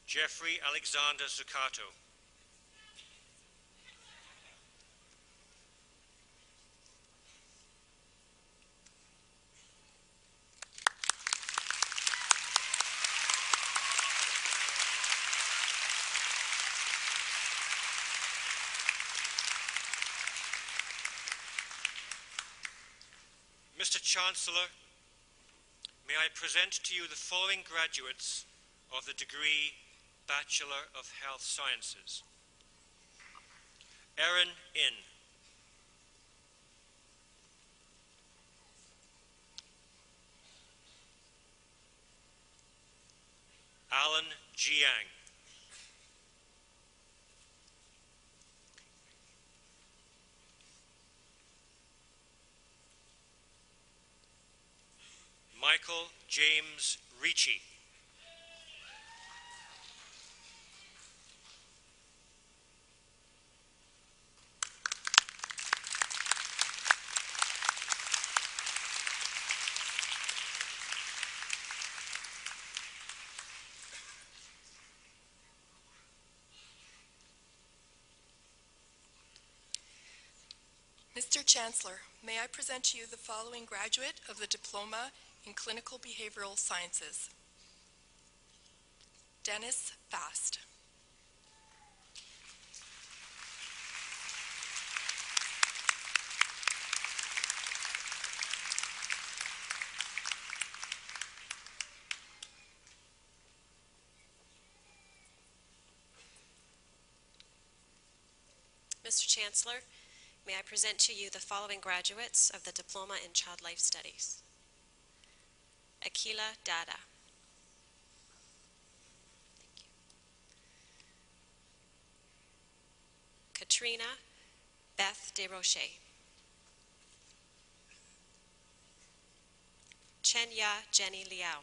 Jeffrey Alexander Zucato. Chancellor, may I present to you the following graduates of the degree Bachelor of Health Sciences. Erin In. Alan Jiang. Michael James Ricci. Mr. Chancellor, may I present to you the following graduate of the Diploma in Clinical Behavioral Sciences. Dennis Fast. Mr. Chancellor, may I present to you the following graduates of the Diploma in Child Life Studies. Akila Dada. Katrina Beth DeRoche. Chenya Jenny Liao.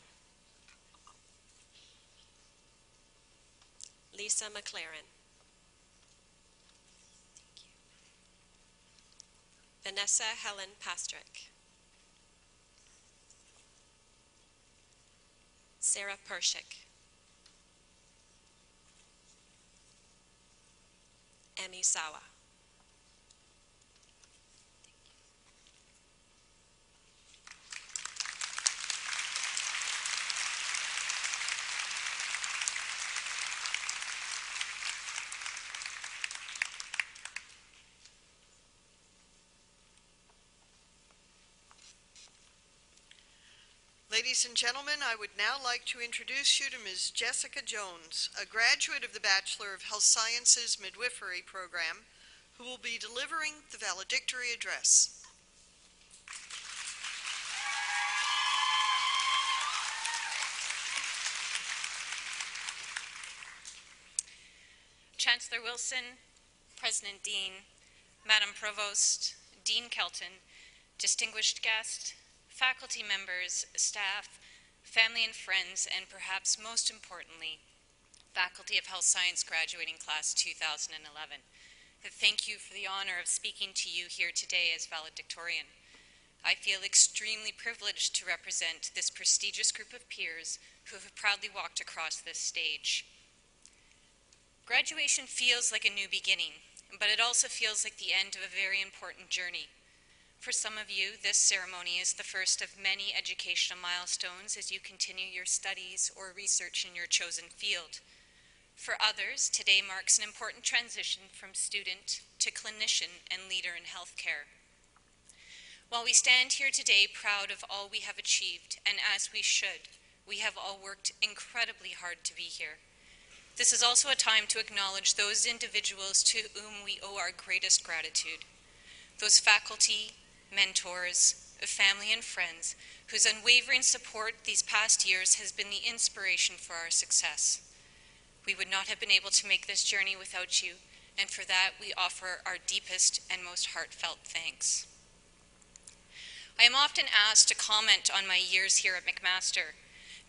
Lisa McLaren. Vanessa Helen Pastrick. Sarah Pershik. Emmy Sawa. Ladies and gentlemen, I would now like to introduce you to Ms. Jessica Jones, a graduate of the Bachelor of Health Sciences Midwifery program, who will be delivering the valedictory address. Chancellor Wilson, President Dean, Madam Provost, Dean Kelton, distinguished guest, faculty members, staff, family and friends, and perhaps most importantly, Faculty of Health Science graduating class 2011. Thank you for the honor of speaking to you here today as valedictorian. I feel extremely privileged to represent this prestigious group of peers who have proudly walked across this stage. Graduation feels like a new beginning, but it also feels like the end of a very important journey. For some of you, this ceremony is the first of many educational milestones as you continue your studies or research in your chosen field. For others, today marks an important transition from student to clinician and leader in healthcare. While we stand here today proud of all we have achieved, and as we should, we have all worked incredibly hard to be here. This is also a time to acknowledge those individuals to whom we owe our greatest gratitude. Those faculty, mentors, family, and friends whose unwavering support these past years has been the inspiration for our success. We would not have been able to make this journey without you, and for that we offer our deepest and most heartfelt thanks. I am often asked to comment on my years here at McMaster,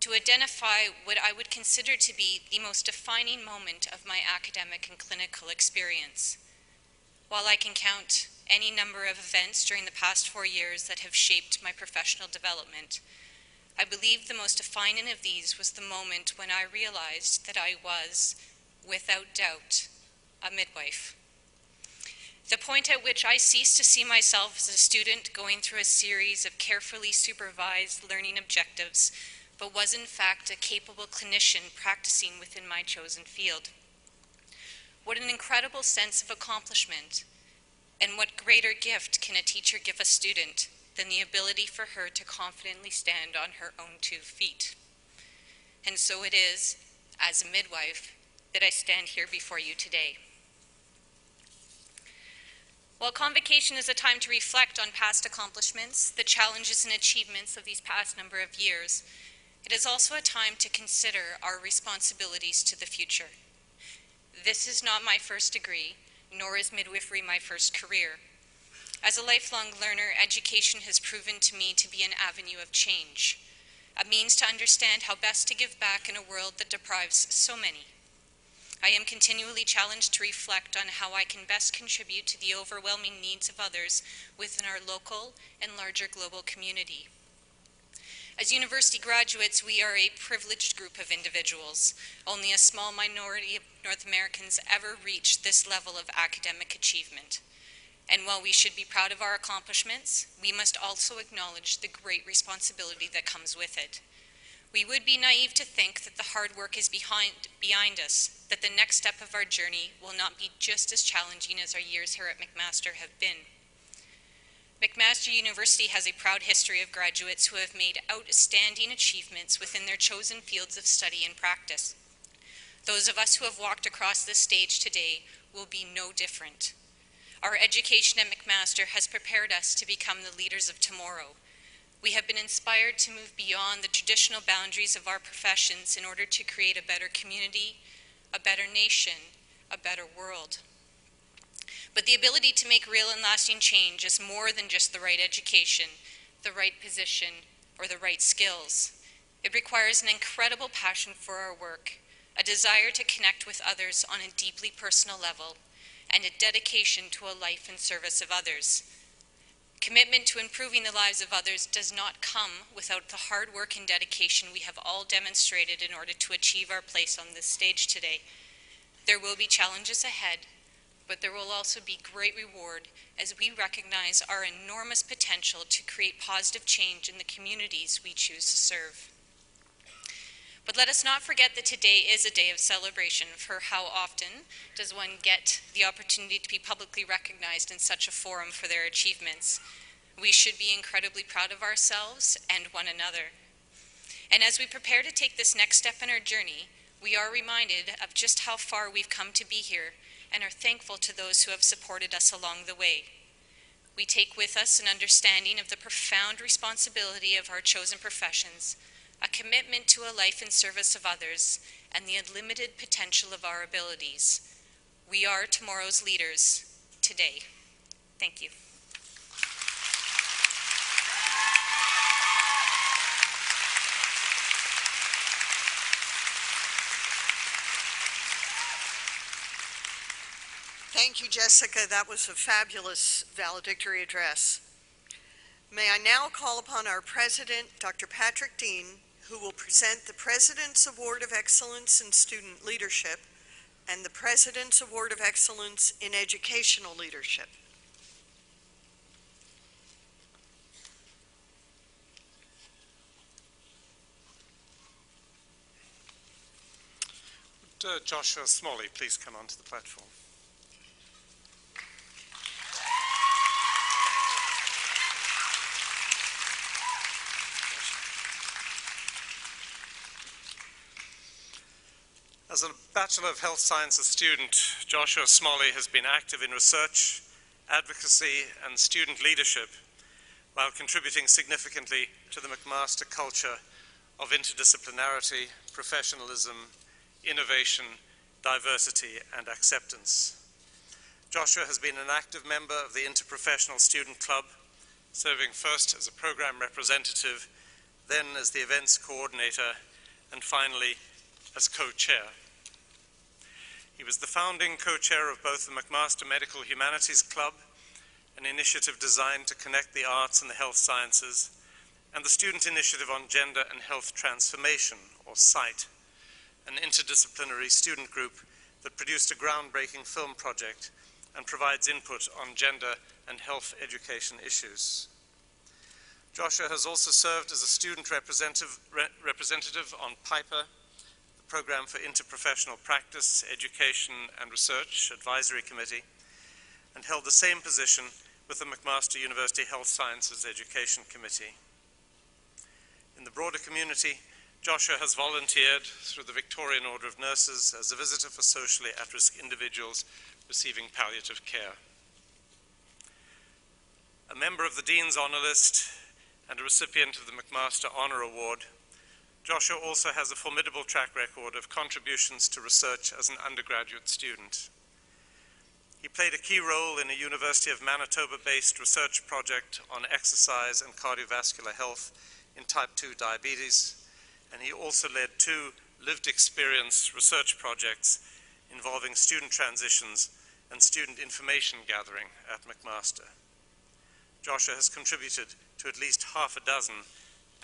to identify what I would consider to be the most defining moment of my academic and clinical experience. While I can count any number of events during the past 4 years that have shaped my professional development, I believe the most defining of these was the moment when I realized that I was, without doubt, a midwife. The point at which I ceased to see myself as a student going through a series of carefully supervised learning objectives, but was in fact a capable clinician practicing within my chosen field. What an incredible sense of accomplishment, and what greater gift can a teacher give a student than the ability for her to confidently stand on her own 2 feet. And so it is, as a midwife, that I stand here before you today. While Convocation is a time to reflect on past accomplishments, the challenges and achievements of these past number of years, it is also a time to consider our responsibilities to the future. This is not my first degree, nor is midwifery my first career. As a lifelong learner, education has proven to me to be an avenue of change, a means to understand how best to give back in a world that deprives so many. I am continually challenged to reflect on how I can best contribute to the overwhelming needs of others within our local and larger global community. As university graduates, we are a privileged group of individuals. Only a small minority of North Americans ever reach this level of academic achievement. And while we should be proud of our accomplishments, we must also acknowledge the great responsibility that comes with it. We would be naive to think that the hard work is behind us, that the next step of our journey will not be just as challenging as our years here at McMaster have been. McMaster University has a proud history of graduates who have made outstanding achievements within their chosen fields of study and practice. Those of us who have walked across this stage today will be no different. Our education at McMaster has prepared us to become the leaders of tomorrow. We have been inspired to move beyond the traditional boundaries of our professions in order to create a better community, a better nation, a better world. But the ability to make real and lasting change is more than just the right education, the right position, or the right skills. It requires an incredible passion for our work, a desire to connect with others on a deeply personal level, and a dedication to a life in service of others. Commitment to improving the lives of others does not come without the hard work and dedication we have all demonstrated in order to achieve our place on this stage today. There will be challenges ahead, but there will also be great reward as we recognize our enormous potential to create positive change in the communities we choose to serve. But let us not forget that today is a day of celebration, for how often does one get the opportunity to be publicly recognized in such a forum for their achievements? We should be incredibly proud of ourselves and one another. And as we prepare to take this next step in our journey, we are reminded of just how far we've come to be here and are thankful to those who have supported us along the way. We take with us an understanding of the profound responsibility of our chosen professions, a commitment to a life in service of others, and the unlimited potential of our abilities. We are tomorrow's leaders today. Thank you. Thank you, Jessica. That was a fabulous valedictory address. May I now call upon our president, Dr. Patrick Dean, who will present the President's Award of Excellence in Student Leadership and the President's Award of Excellence in Educational Leadership. Would Joshua Smalley please come onto the platform? As a Bachelor of Health Sciences student, Joshua Smalley has been active in research, advocacy, and student leadership while contributing significantly to the McMaster culture of interdisciplinarity, professionalism, innovation, diversity, and acceptance. Joshua has been an active member of the Interprofessional Student Club, serving first as a program representative, then as the events coordinator, and finally as co-chair. He was the founding co-chair of both the McMaster Medical Humanities Club, an initiative designed to connect the arts and the health sciences, and the Student Initiative on Gender and Health Transformation, or SIGHT, an interdisciplinary student group that produced a groundbreaking film project and provides input on gender and health education issues. Joshua has also served as a student representative on PIPER, Program for Interprofessional Practice, Education and Research Advisory Committee, and held the same position with the McMaster University Health Sciences Education Committee. In the broader community, Joshua has volunteered through the Victorian Order of Nurses as a visitor for socially at-risk individuals receiving palliative care. A member of the Dean's Honour List and a recipient of the McMaster Honour Award, Joshua also has a formidable track record of contributions to research as an undergraduate student. He played a key role in a University of Manitoba-based research project on exercise and cardiovascular health in type 2 diabetes, and he also led 2 lived experience research projects involving student transitions and student information gathering at McMaster. Joshua has contributed to at least half a dozen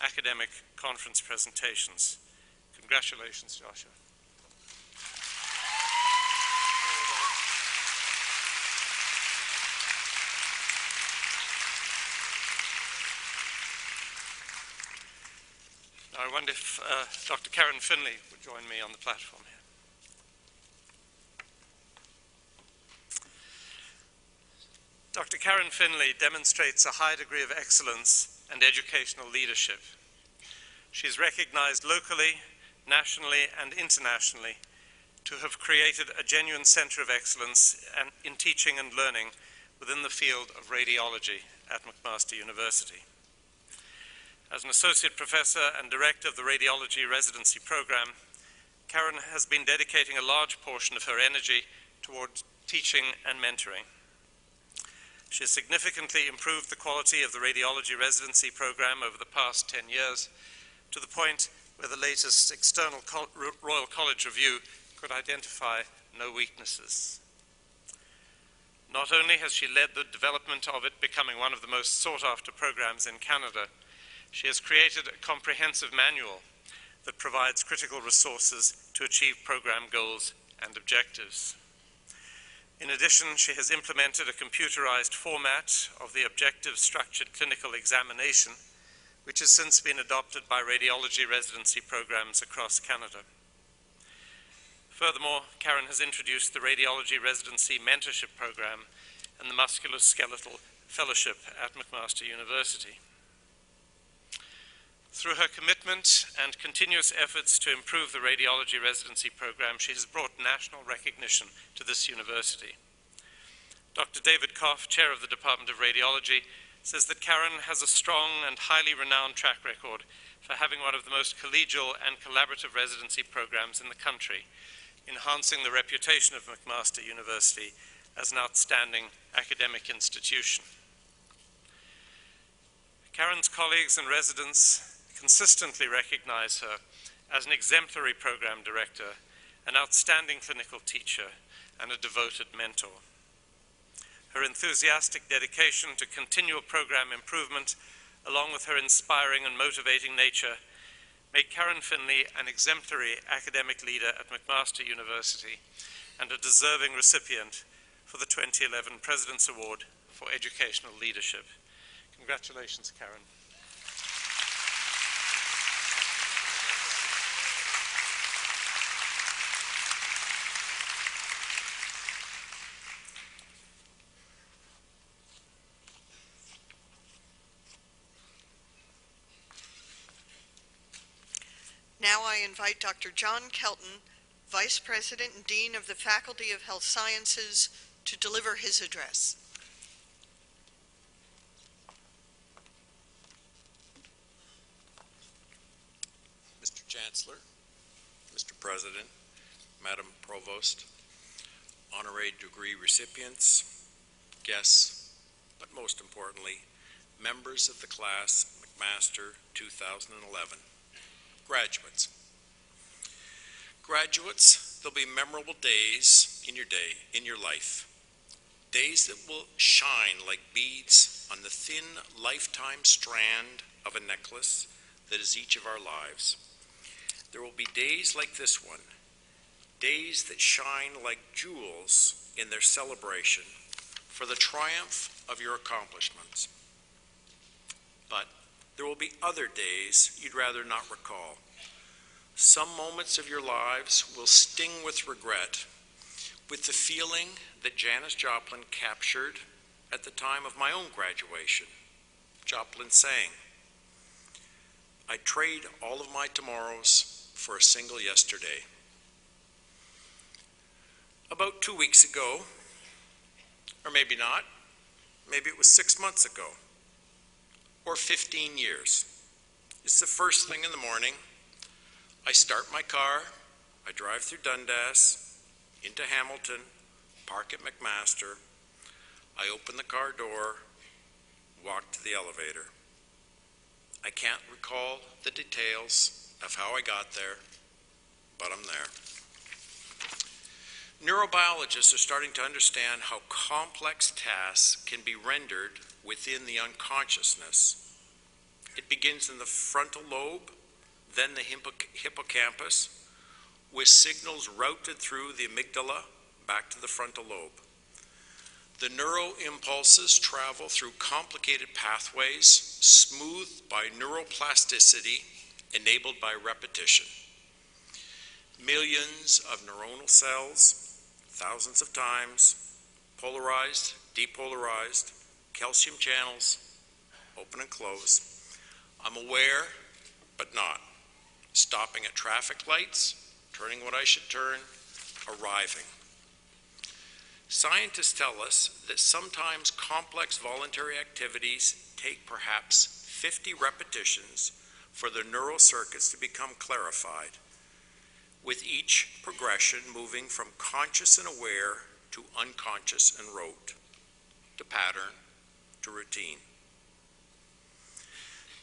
academic conference presentations. Congratulations, Joshua. Now, I wonder if Dr. Karen Finley would join me on the platform here. Dr. Karen Finley demonstrates a high degree of excellence and educational leadership. She is recognized locally, nationally, and internationally to have created a genuine center of excellence in teaching and learning within the field of radiology at McMaster University. As an associate professor and director of the radiology residency program, Karen has been dedicating a large portion of her energy toward teaching and mentoring. She has significantly improved the quality of the radiology residency program over the past 10 years, to the point where the latest external Royal College review could identify no weaknesses. Not only has she led the development of it, becoming one of the most sought-after programs in Canada, she has created a comprehensive manual that provides critical resources to achieve program goals and objectives. In addition, she has implemented a computerized format of the objective structured clinical examination, which has since been adopted by radiology residency programs across Canada. Furthermore, Karen has introduced the radiology residency mentorship program and the musculoskeletal fellowship at McMaster University. Through her commitment and continuous efforts to improve the radiology residency program, she has brought national recognition to this university. Dr. David Koff, chair of the Department of Radiology, says that Karen has a strong and highly renowned track record for having one of the most collegial and collaborative residency programs in the country, enhancing the reputation of McMaster University as an outstanding academic institution. Karen's colleagues and residents consistently recognize her as an exemplary program director, an outstanding clinical teacher, and a devoted mentor. Her enthusiastic dedication to continual program improvement, along with her inspiring and motivating nature, make Karen Finley an exemplary academic leader at McMaster University and a deserving recipient for the 2011 President's Award for Educational Leadership. Congratulations, Karen. Now I invite Dr. John Kelton, Vice President and Dean of the Faculty of Health Sciences, to deliver his address. Mr. Chancellor, Mr. President, Madam Provost, honorary degree recipients, guests, but most importantly, members of the class McMaster 2011. Graduates. Graduates, there'll be memorable days in your life. Days that will shine like beads on the thin lifetime strand of a necklace that is each of our lives. There will be days like this one, days that shine like jewels in their celebration for the triumph of your accomplishments. But there will be other days you'd rather not recall. Some moments of your lives will sting with regret, with the feeling that Janis Joplin captured at the time of my own graduation. Joplin sang, "I'd trade all of my tomorrows for a single yesterday." About 2 weeks ago, or maybe not, maybe it was 6 months ago, or 15 years. It's the first thing in the morning. I start my car, I drive through Dundas, into Hamilton, park at McMaster. I open the car door, walk to the elevator. I can't recall the details of how I got there, but I'm there. Neurobiologists are starting to understand how complex tasks can be rendered within the unconsciousness. It begins in the frontal lobe, then the hippocampus, with signals routed through the amygdala back to the frontal lobe. The neuroimpulses travel through complicated pathways, smoothed by neuroplasticity, enabled by repetition. Millions of neuronal cells, thousands of times, polarized, depolarized, calcium channels, open and close. I'm aware, but not. Stopping at traffic lights, turning what I should turn, arriving. Scientists tell us that sometimes complex voluntary activities take perhaps 50 repetitions for the neural circuits to become clarified, with each progression moving from conscious and aware to unconscious and rote, to pattern, to routine.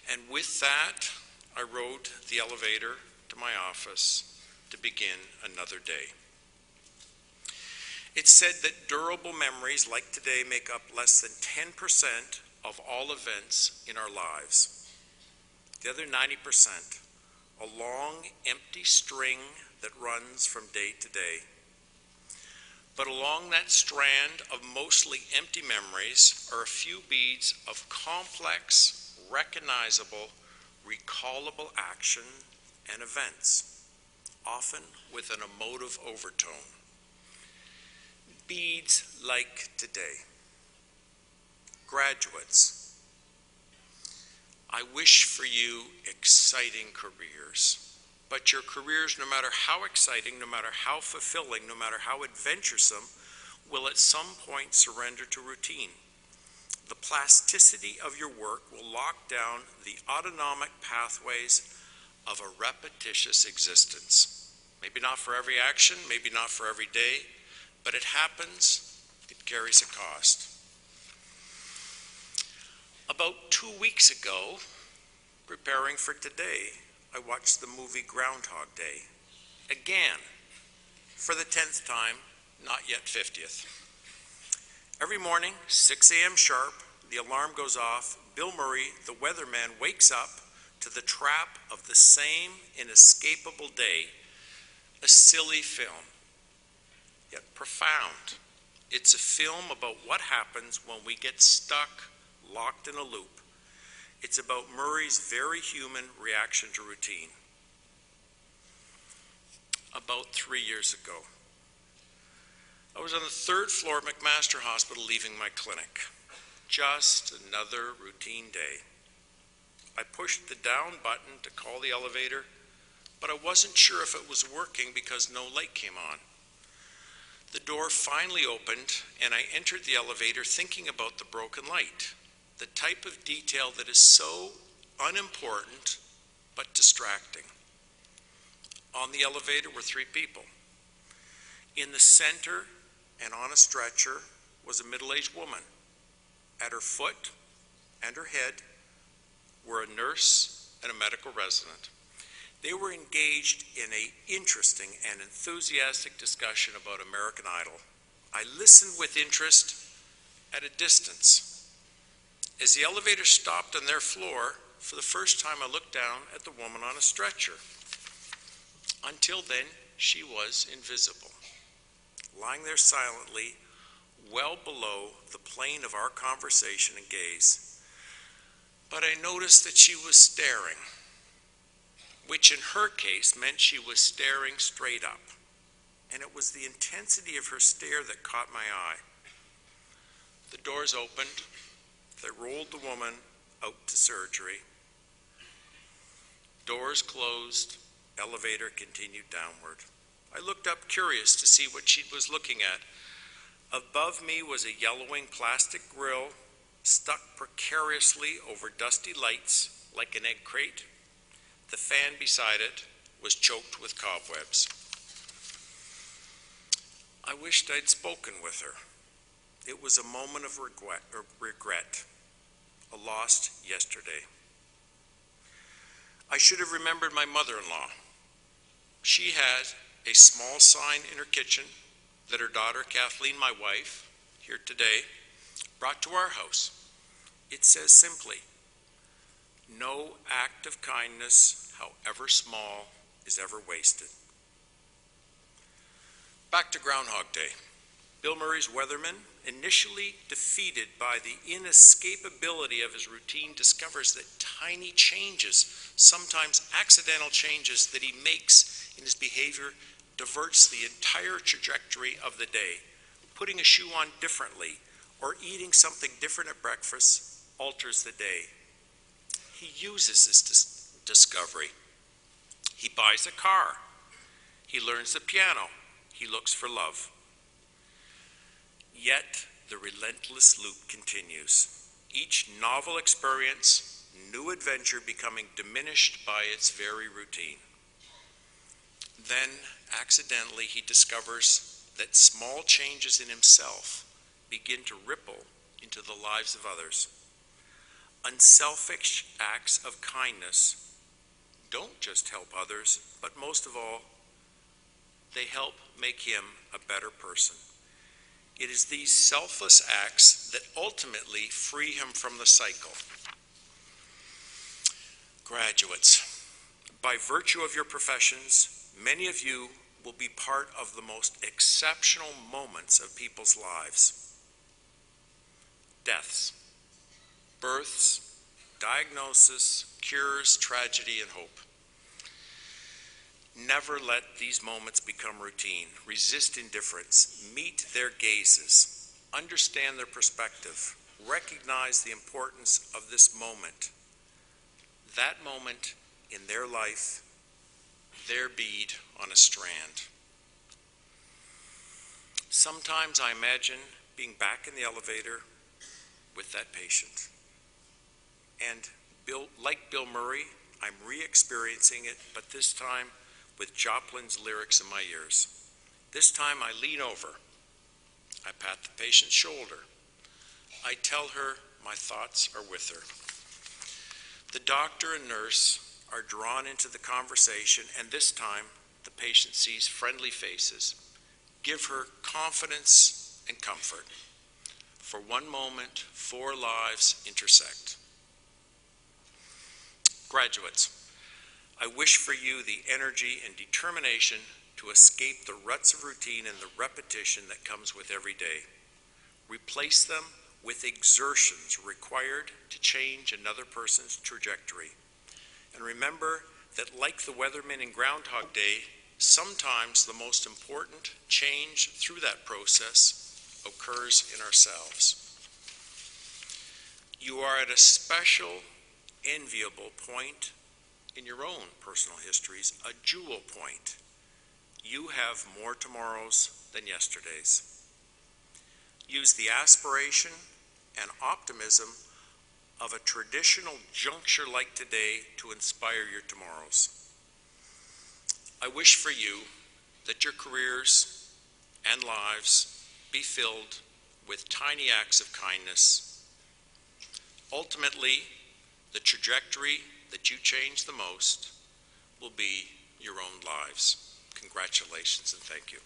And with that, I rode the elevator to my office to begin another day. It's said that durable memories like today make up less than 10% of all events in our lives. The other 90%, a long, empty string that runs from day to day. But along that strand of mostly empty memories are a few beads of complex, recognizable, recallable action and events, often with an emotive overtone. Beads like today. Graduates, I wish for you exciting careers, but your careers, no matter how exciting, no matter how fulfilling, no matter how adventuresome, will at some point surrender to routine. The plasticity of your work will lock down the autonomic pathways of a repetitious existence. Maybe not for every action, maybe not for every day, but it happens, it carries a cost. About 2 weeks ago, preparing for today, I watched the movie Groundhog Day. Again, for the 10th time, not yet 50th. Every morning, 6 a.m. sharp, the alarm goes off. Bill Murray, the weatherman, wakes up to the trap of the same inescapable day, a silly film, yet profound. It's a film about what happens when we get stuck, locked in a loop. It's about Murray's very human reaction to routine. About 3 years ago, I was on the 3rd floor of McMaster Hospital leaving my clinic. Just another routine day. I pushed the down button to call the elevator, but I wasn't sure if it was working because no light came on. The door finally opened, and I entered the elevator thinking about the broken light, the type of detail that is so unimportant but distracting. On the elevator were 3 people. In the center and on a stretcher was a middle-aged woman. At her foot and her head were a nurse and a medical resident. They were engaged in an interesting and enthusiastic discussion about American Idol. I listened with interest at a distance. As the elevator stopped on their floor, for the first time I looked down at the woman on a stretcher. Until then, she was invisible, lying there silently, well below the plane of our conversation and gaze. But I noticed that she was staring, which in her case meant she was staring straight up. And it was the intensity of her stare that caught my eye. The doors opened. They rolled the woman out to surgery. Doors closed. Elevator continued downward. I looked up curious to see what she was looking at. Above me was a yellowing plastic grill stuck precariously over dusty lights like an egg crate. The fan beside it was choked with cobwebs. I wished I'd spoken with her. It was a moment of regret, a lost yesterday. I should have remembered my mother-in-law. She had a small sign in her kitchen that her daughter, Kathleen, my wife, here today, brought to our house. It says simply, "No act of kindness, however small, is ever wasted." Back to Groundhog Day. Bill Murray's weatherman, initially defeated by the inescapability of his routine, discovers that tiny changes, sometimes accidental changes that he makes in his behavior, diverts the entire trajectory of the day. Putting a shoe on differently or eating something different at breakfast alters the day. He uses this discovery. He buys a car. He learns the piano. He looks for love. Yet the relentless loop continues. Each novel experience, new adventure becoming diminished by its very routine. Then, accidentally, he discovers that small changes in himself begin to ripple into the lives of others. Unselfish acts of kindness don't just help others, but most of all, they help make him a better person. It is these selfless acts that ultimately free him from the cycle. Graduates, by virtue of your professions, many of you will be part of the most exceptional moments of people's lives. Deaths, births, diagnosis, cures, tragedy, and hope. Never let these moments become routine. Resist indifference. Meet their gazes. Understand their perspective. Recognize the importance of this moment. That moment in their life, their bead on a strand. Sometimes I imagine being back in the elevator with that patient. And like Bill Murray, I'm re-experiencing it, but this time with Joplin's lyrics in my ears. This time I lean over. I pat the patient's shoulder. I tell her my thoughts are with her. The doctor and nurse are drawn into the conversation, and this time the patient sees friendly faces. Give her confidence and comfort. For one moment, 4 lives intersect. Graduates, I wish for you the energy and determination to escape the ruts of routine and the repetition that comes with every day. Replace them with exertions required to change another person's trajectory. And remember that, like the weatherman in Groundhog Day, sometimes the most important change through that process occurs in ourselves. You are at a special, enviable point in your own personal histories, a jewel point. You have more tomorrows than yesterdays. Use the aspiration and optimism of a traditional juncture like today to inspire your tomorrows. I wish for you that your careers and lives be filled with tiny acts of kindness. Ultimately, the trajectory that you change the most will be your own lives. Congratulations and thank you.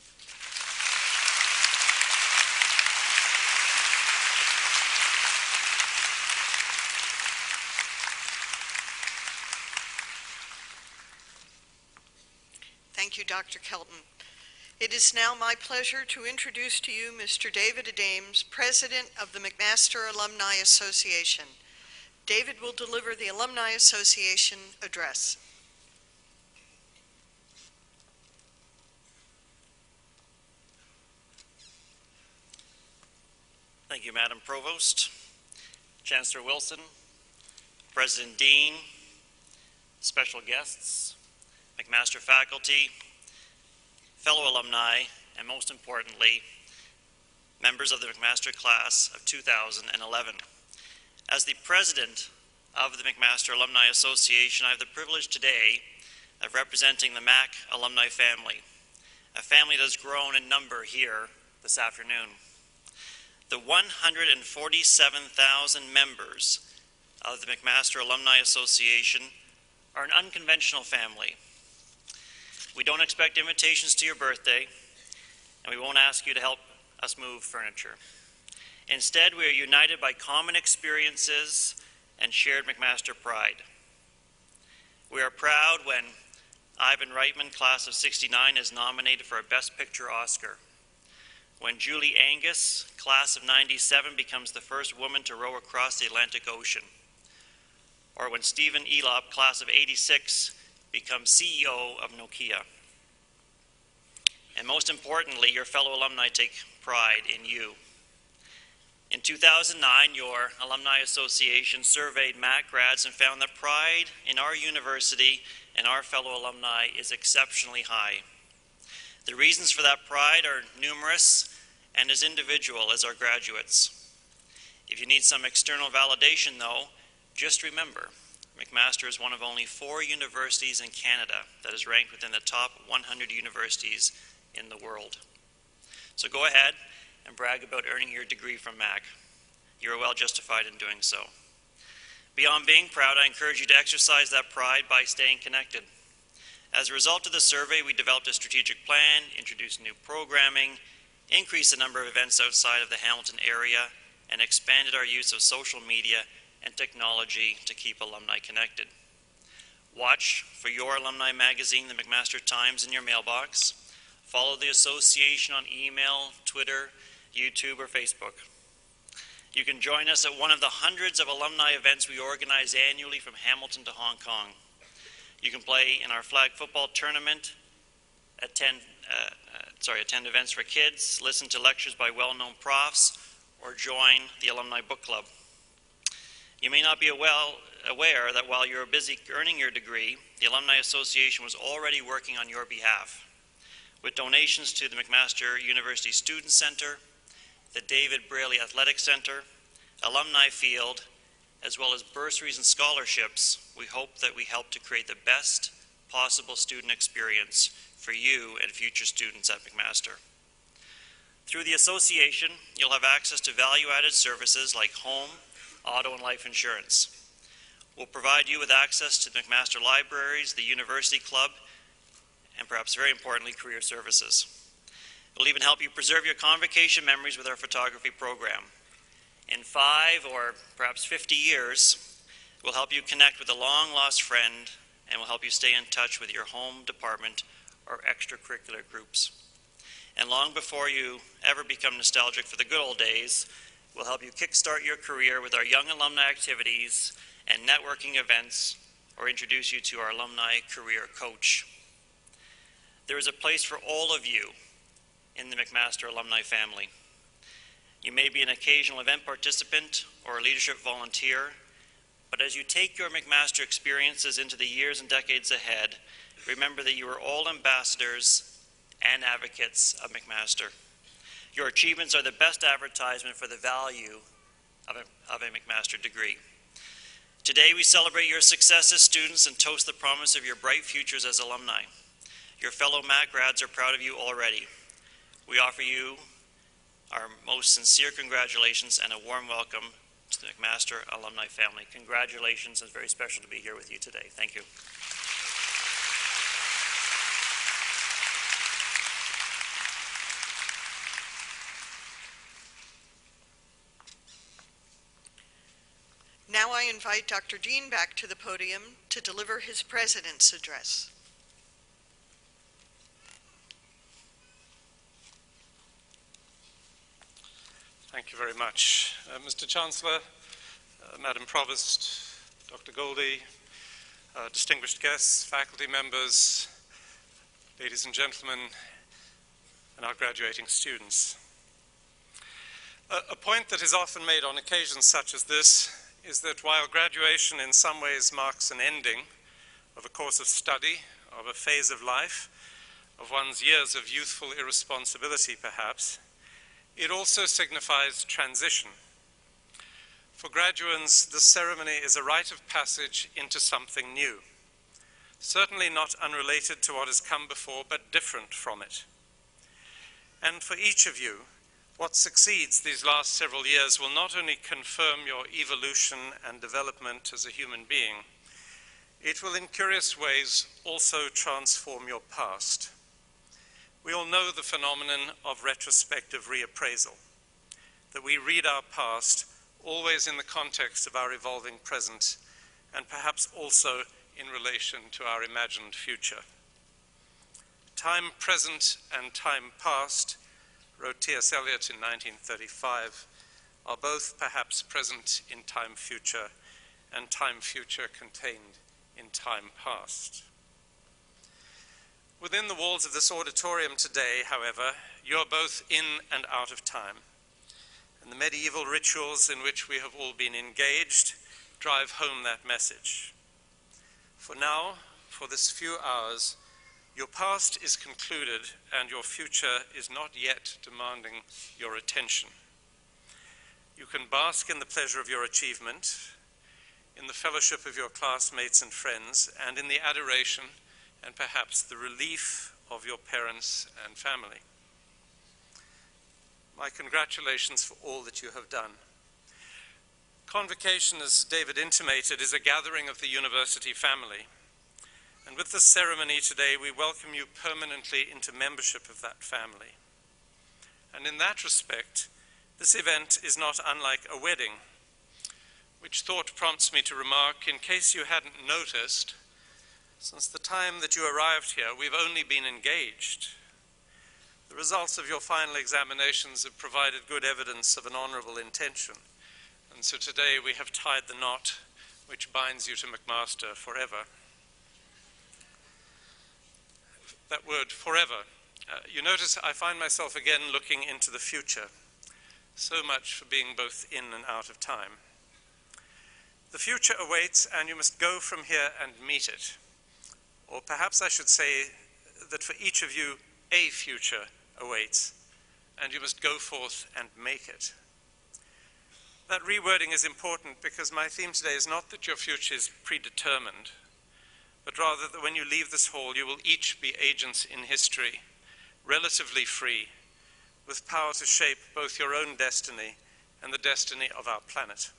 Thank you, Dr. Kelton. It is now my pleasure to introduce to you Mr. David Adames, President of the McMaster Alumni Association. David will deliver the Alumni Association address. Thank you, Madam Provost, Chancellor Wilson, President Dean, special guests, McMaster faculty, fellow alumni, and most importantly, members of the McMaster class of 2011. As the president of the McMaster Alumni Association, I have the privilege today of representing the Mac alumni family, a family that has grown in number here this afternoon. The 147,000 members of the McMaster Alumni Association are an unconventional family. We don't expect invitations to your birthday, and we won't ask you to help us move furniture. Instead, we are united by common experiences and shared McMaster pride. We are proud when Ivan Reitman, class of '69, is nominated for a Best Picture Oscar. When Julie Angus, class of '97, becomes the first woman to row across the Atlantic Ocean. Or when Stephen Elop, class of '86, becomes CEO of Nokia. And most importantly, your fellow alumni take pride in you. In 2009, your Alumni Association surveyed Mac grads and found that pride in our university and our fellow alumni is exceptionally high. The reasons for that pride are numerous and as individual as our graduates. If you need some external validation, though, just remember, McMaster is one of only 4 universities in Canada that is ranked within the top 100 universities in the world. So go ahead and brag about earning your degree from Mac. You are well justified in doing so. Beyond being proud, I encourage you to exercise that pride by staying connected. As a result of the survey, we developed a strategic plan, introduced new programming, increased the number of events outside of the Hamilton area, and expanded our use of social media and technology to keep alumni connected. Watch for your alumni magazine, the McMaster Times, in your mailbox. Follow the association on email, Twitter, YouTube, or Facebook. You can join us at one of the hundreds of alumni events we organize annually from Hamilton to Hong Kong. You can play in our flag football tournament, attend events for kids, listen to lectures by well-known profs, or join the Alumni Book Club. You may not be aware that while you're busy earning your degree, the Alumni Association was already working on your behalf. With donations to the McMaster University Student Center, the David Braley Athletic Center, Alumni Field, as well as bursaries and scholarships, we hope that we help to create the best possible student experience for you and future students at McMaster. Through the association, you'll have access to value-added services like home, auto, and life insurance. We'll provide you with access to the McMaster libraries, the University Club, and perhaps very importantly, career services. We'll even help you preserve your convocation memories with our photography program. In 5 or perhaps 50 years, we'll help you connect with a long-lost friend and will help you stay in touch with your home department or extracurricular groups. And long before you ever become nostalgic for the good old days, we'll help you kickstart your career with our young alumni activities and networking events, or introduce you to our alumni career coach. There is a place for all of you in the McMaster alumni family. You may be an occasional event participant or a leadership volunteer, but as you take your McMaster experiences into the years and decades ahead, remember that you are all ambassadors and advocates of McMaster. Your achievements are the best advertisement for the value of a McMaster degree. Today we celebrate your success as students and toast the promise of your bright futures as alumni. Your fellow Mac grads are proud of you already. We offer you our most sincere congratulations and a warm welcome to the McMaster alumni family. Congratulations, it's very special to be here with you today. Thank you. Now I invite Dr. Dean back to the podium to deliver his President's Address. Thank you very much. Mr. Chancellor, Madam Provost, Dr. Goldie, distinguished guests, faculty members, ladies and gentlemen, and our graduating students. A point that is often made on occasions such as this is that while graduation in some ways marks an ending of a course of study, of a phase of life, of one's years of youthful irresponsibility perhaps, it also signifies transition. For graduands, the ceremony is a rite of passage into something new, certainly not unrelated to what has come before, but different from it. And for each of you, what succeeds these last several years will not only confirm your evolution and development as a human being, it will in curious ways also transform your past. We all know the phenomenon of retrospective reappraisal, that we read our past always in the context of our evolving present, and perhaps also in relation to our imagined future. Time present and time past, wrote T.S. Eliot in 1935, are both perhaps present in time future and time future contained in time past. Within the walls of this auditorium today, however, you're both in and out of time. And the medieval rituals in which we have all been engaged drive home that message. For now, for this few hours, your past is concluded and your future is not yet demanding your attention. You can bask in the pleasure of your achievement, in the fellowship of your classmates and friends, and in the adoration and perhaps the relief of your parents and family. My congratulations for all that you have done. Convocation, as David intimated, is a gathering of the university family. And with this ceremony today, we welcome you permanently into membership of that family. And in that respect, this event is not unlike a wedding, which thought prompts me to remark, in case you hadn't noticed, since the time that you arrived here, we've only been engaged. The results of your final examinations have provided good evidence of an honorable intention. And so today we have tied the knot which binds you to McMaster forever. That word, forever. You notice I find myself again looking into the future. So much for being both in and out of time. The future awaits, and you must go from here and meet it. Or perhaps I should say that for each of you, a future awaits, and you must go forth and make it. That rewording is important because my theme today is not that your future is predetermined, but rather that when you leave this hall, you will each be agents in history, relatively free, with power to shape both your own destiny and the destiny of our planet.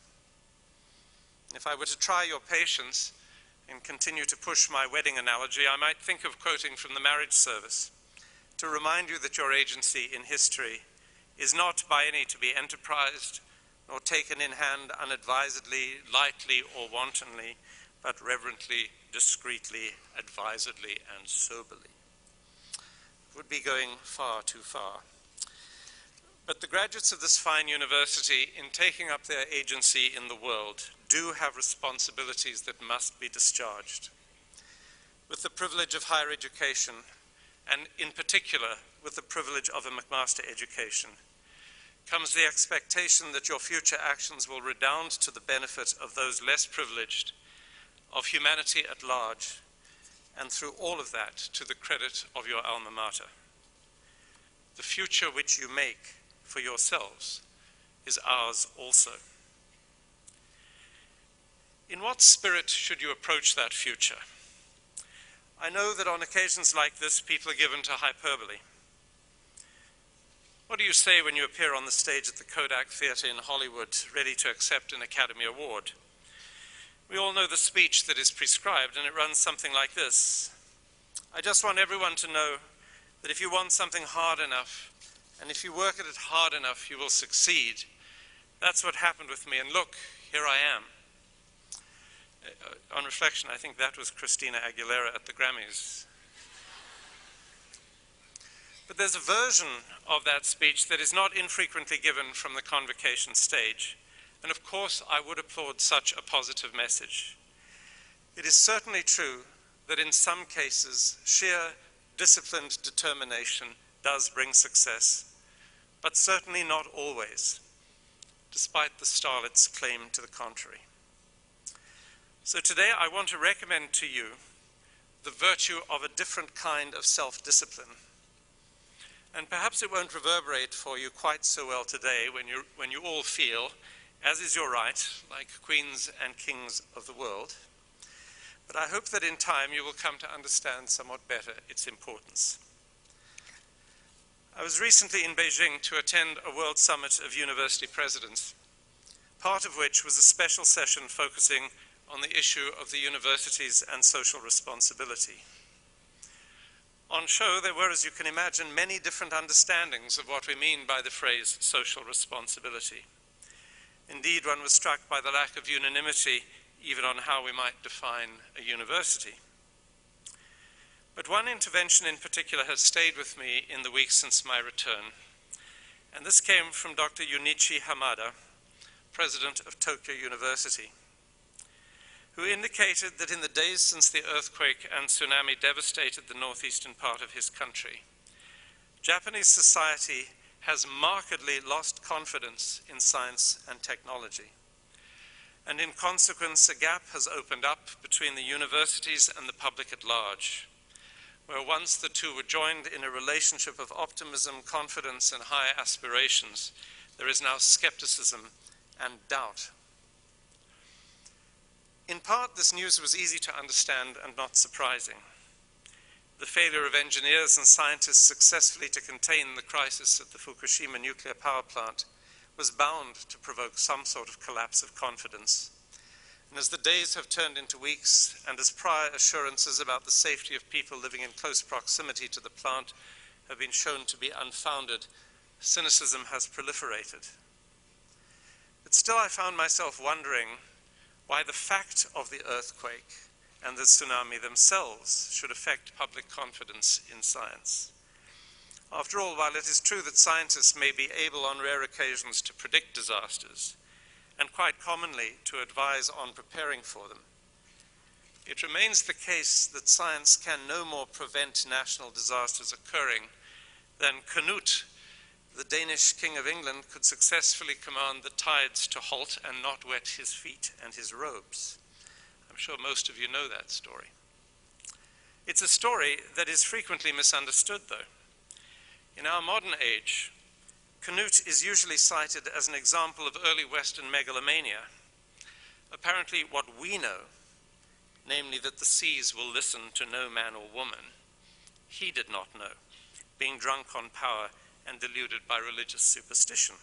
If I were to try your patience and continue to push my wedding analogy, I might think of quoting from the marriage service to remind you that your agency in history is not by any to be enterprised nor taken in hand unadvisedly, lightly, or wantonly, but reverently, discreetly, advisedly, and soberly. It would be going far too far. But the graduates of this fine university, in taking up their agency in the world, do have responsibilities that must be discharged. With the privilege of higher education, and in particular with the privilege of a McMaster education, comes the expectation that your future actions will redound to the benefit of those less privileged, of humanity at large, and through all of that to the credit of your alma mater. The future which you make for yourselves is ours also. In what spirit should you approach that future? I know that on occasions like this, people are given to hyperbole. What do you say when you appear on the stage at the Kodak Theatre in Hollywood, ready to accept an Academy Award? We all know the speech that is prescribed, and it runs something like this. I just want everyone to know that if you want something hard enough, and if you work at it hard enough, you will succeed. That's what happened with me, and look, here I am. On reflection, I think that was Christina Aguilera at the Grammys. But there's a version of that speech that is not infrequently given from the convocation stage. And of course, I would applaud such a positive message. It is certainly true that in some cases, sheer disciplined determination does bring success, but certainly not always. despite the starlet's claim to the contrary. So today I want to recommend to you the virtue of a different kind of self-discipline. And perhaps it won't reverberate for you quite so well today when you all feel, as is your right, like queens and kings of the world. But I hope that in time you will come to understand somewhat better its importance. I was recently in Beijing to attend a World Summit of University Presidents, part of which was a special session focusing on the issue of the universities and social responsibility. On show, there were, as you can imagine, many different understandings of what we mean by the phrase social responsibility. Indeed, one was struck by the lack of unanimity even on how we might define a university. But one intervention in particular has stayed with me in the weeks since my return, and this came from Dr. Junichi Hamada, president of Tokyo University, who indicated that in the days since the earthquake and tsunami devastated the northeastern part of his country, Japanese society has markedly lost confidence in science and technology. And in consequence, a gap has opened up between the universities and the public at large, where once the two were joined in a relationship of optimism, confidence, and high aspirations, there is now skepticism and doubt. In part, this news was easy to understand and not surprising. The failure of engineers and scientists successfully to contain the crisis at the Fukushima nuclear power plant was bound to provoke some sort of collapse of confidence. And as the days have turned into weeks, and as prior assurances about the safety of people living in close proximity to the plant have been shown to be unfounded, cynicism has proliferated. But still, I found myself wondering why the fact of the earthquake and the tsunami themselves should affect public confidence in science. After all, while it is true that scientists may be able on rare occasions to predict disasters, and quite commonly to advise on preparing for them, it remains the case that science can no more prevent national disasters occurring than Canute, the Danish King of England, could successfully command the tides to halt and not wet his feet and his robes. I'm sure most of you know that story. It's a story that is frequently misunderstood, though. In our modern age, Canute is usually cited as an example of early Western megalomania. Apparently, what we know, namely that the seas will listen to no man or woman, he did not know, being drunk on power and deluded by religious superstition,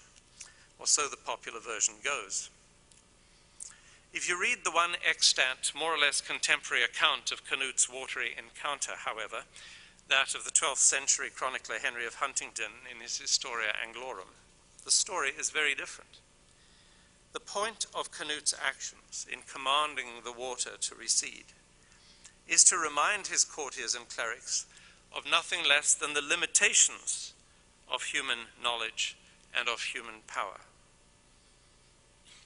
or so the popular version goes. If you read the one extant, more or less contemporary account of Canute's watery encounter, however, that of the 12th century chronicler Henry of Huntingdon in his Historia Anglorum, the story is very different. The point of Canute's actions in commanding the water to recede is to remind his courtiers and clerics of nothing less than the limitations of human knowledge and of human power.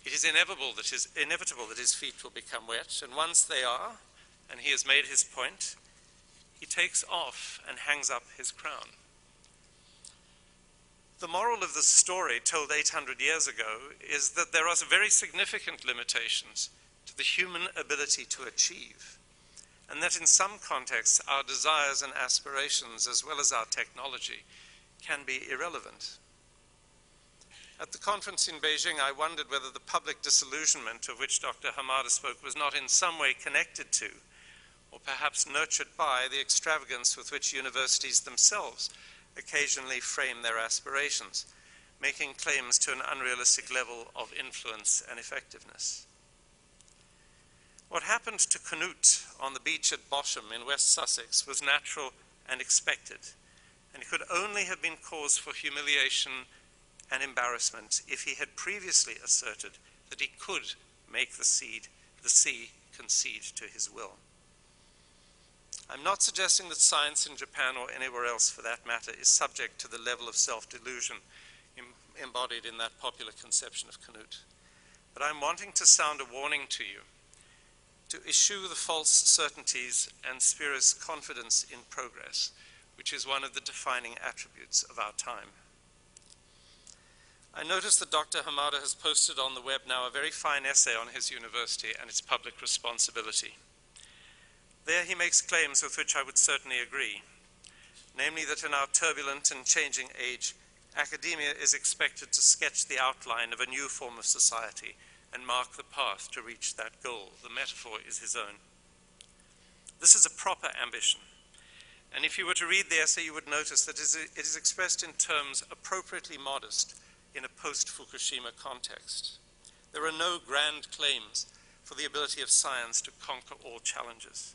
It is inevitable that his feet will become wet, and once they are, and he has made his point, he takes off and hangs up his crown. The moral of the story, told 800 years ago, is that there are very significant limitations to the human ability to achieve, and that in some contexts our desires and aspirations, as well as our technology, can be irrelevant. At the conference in Beijing, I wondered whether the public disillusionment of which Dr. Hamada spoke was not in some way connected to, or perhaps nurtured by, the extravagance with which universities themselves occasionally frame their aspirations, making claims to an unrealistic level of influence and effectiveness. What happened to Canute on the beach at Bosham in West Sussex was natural and expected, and it could only have been cause for humiliation and embarrassment if he had previously asserted that he could make the sea concede to his will. I'm not suggesting that science in Japan or anywhere else for that matter is subject to the level of self-delusion embodied in that popular conception of Canute, but I'm wanting to sound a warning to you to eschew the false certainties and spurious confidence in progress, which is one of the defining attributes of our time. I noticed that Dr. Hamada has posted on the web now a very fine essay on his university and its public responsibility. There he makes claims with which I would certainly agree, namely that in our turbulent and changing age, academia is expected to sketch the outline of a new form of society and mark the path to reach that goal. The metaphor is his own. This is a proper ambition. And if you were to read the essay, you would notice that it is expressed in terms appropriately modest in a post-Fukushima context. There are no grand claims for the ability of science to conquer all challenges.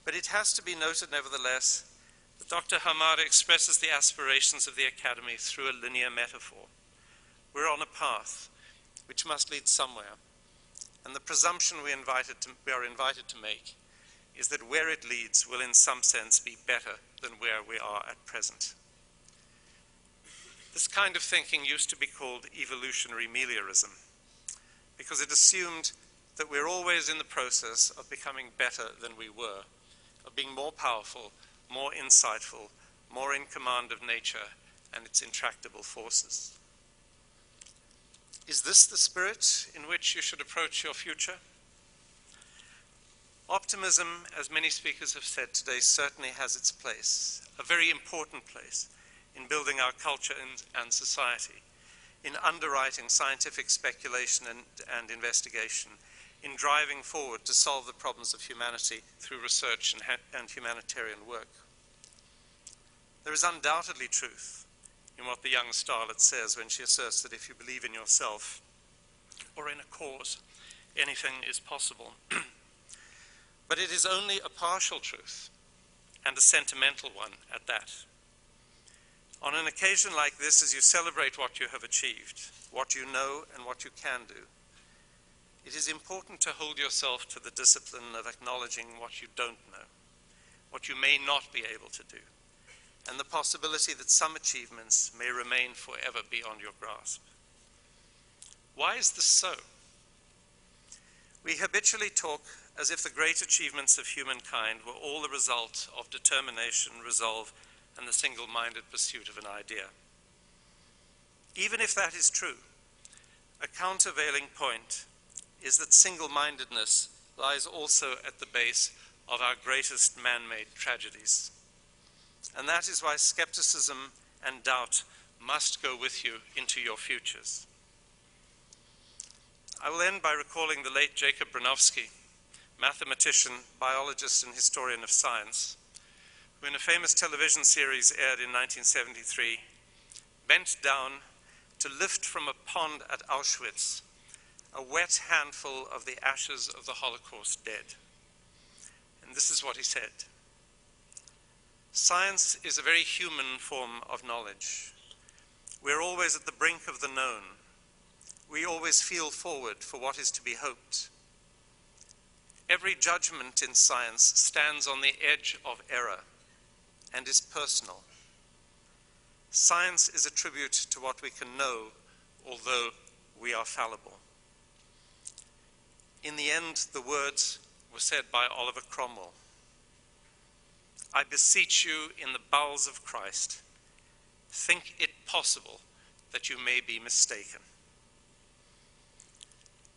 But it has to be noted, nevertheless, that Dr. Hamada expresses the aspirations of the Academy through a linear metaphor. We're on a path which must lead somewhere, and the presumption we are invited to make is that where it leads will in some sense be better than where we are at present. This kind of thinking used to be called evolutionary meliorism, because it assumed that we're always in the process of becoming better than we were, of being more powerful, more insightful, more in command of nature and its intractable forces. Is this the spirit in which you should approach your future? Optimism, as many speakers have said today, certainly has its place, a very important place, in building our culture and society, in underwriting scientific speculation and investigation, in driving forward to solve the problems of humanity through research and humanitarian work. There is undoubtedly truth in what the young starlet says when she asserts that if you believe in yourself or in a cause, anything is possible. But it is only a partial truth, and a sentimental one at that. On an occasion like this, as you celebrate what you have achieved, what you know and what you can do, it is important to hold yourself to the discipline of acknowledging what you don't know, what you may not be able to do, and the possibility that some achievements may remain forever beyond your grasp. Why is this so? We habitually talk as if the great achievements of humankind were all the result of determination, resolve, and the single-minded pursuit of an idea. Even if that is true, a countervailing point is that single-mindedness lies also at the base of our greatest man-made tragedies. And that is why skepticism and doubt must go with you into your futures. I will end by recalling the late Jacob Bronowski, mathematician, biologist, and historian of science, who in a famous television series aired in 1973, bent down to lift from a pond at Auschwitz a wet handful of the ashes of the Holocaust dead. And this is what he said: "Science is a very human form of knowledge. We're always at the brink of the known. We always feel forward for what is to be hoped. Every judgment in science stands on the edge of error and is personal. Science is a tribute to what we can know, although we are fallible." In the end, the words were said by Oliver Cromwell. "I beseech you in the bowels of Christ, think it possible that you may be mistaken."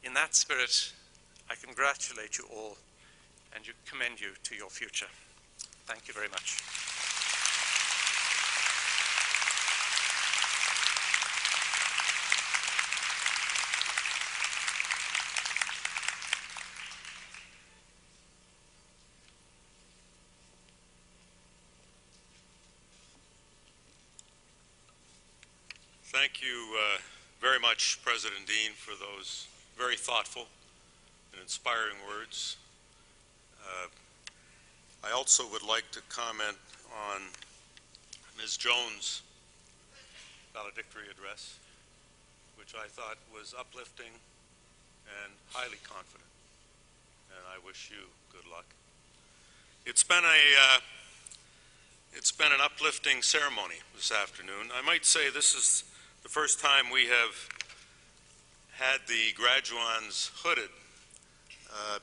In that spirit, I congratulate you all and commend you to your future. Thank you very much. Thank you very much, President Dean, for those very thoughtful and inspiring words. I also would like to comment on Ms. Jones' valedictory address, which I thought was uplifting and highly confident, and I wish you good luck. It's been an uplifting ceremony this afternoon. I might say this is the first time we have had the graduands hooded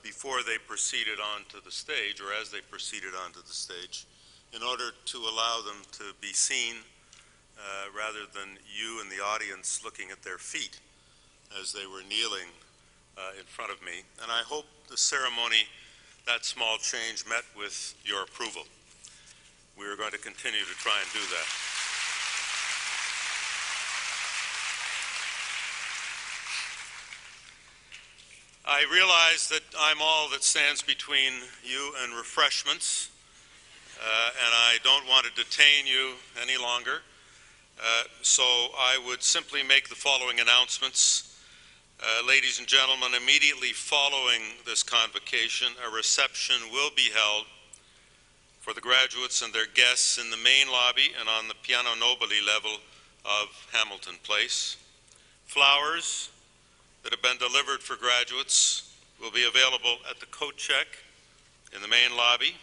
before they proceeded onto the stage, or as they proceeded onto the stage, in order to allow them to be seen rather than you in the audience looking at their feet as they were kneeling in front of me. And I hope the ceremony, that small change, met with your approval. We are going to continue to try and do that. I realize that I'm all that stands between you and refreshments, and I don't want to detain you any longer. So I would simply make the following announcements. Ladies and gentlemen, immediately following this convocation, a reception will be held for the graduates and their guests in the main lobby and on the Piano Nobile level of Hamilton Place. Flowers that have been delivered for graduates will be available at the coat check in the main lobby.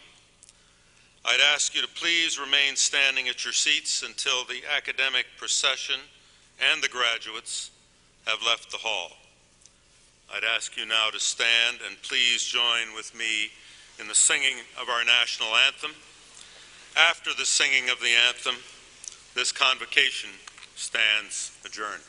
I'd ask you to please remain standing at your seats until the academic procession and the graduates have left the hall. I'd ask you now to stand and please join with me in the singing of our national anthem. After the singing of the anthem, this convocation stands adjourned.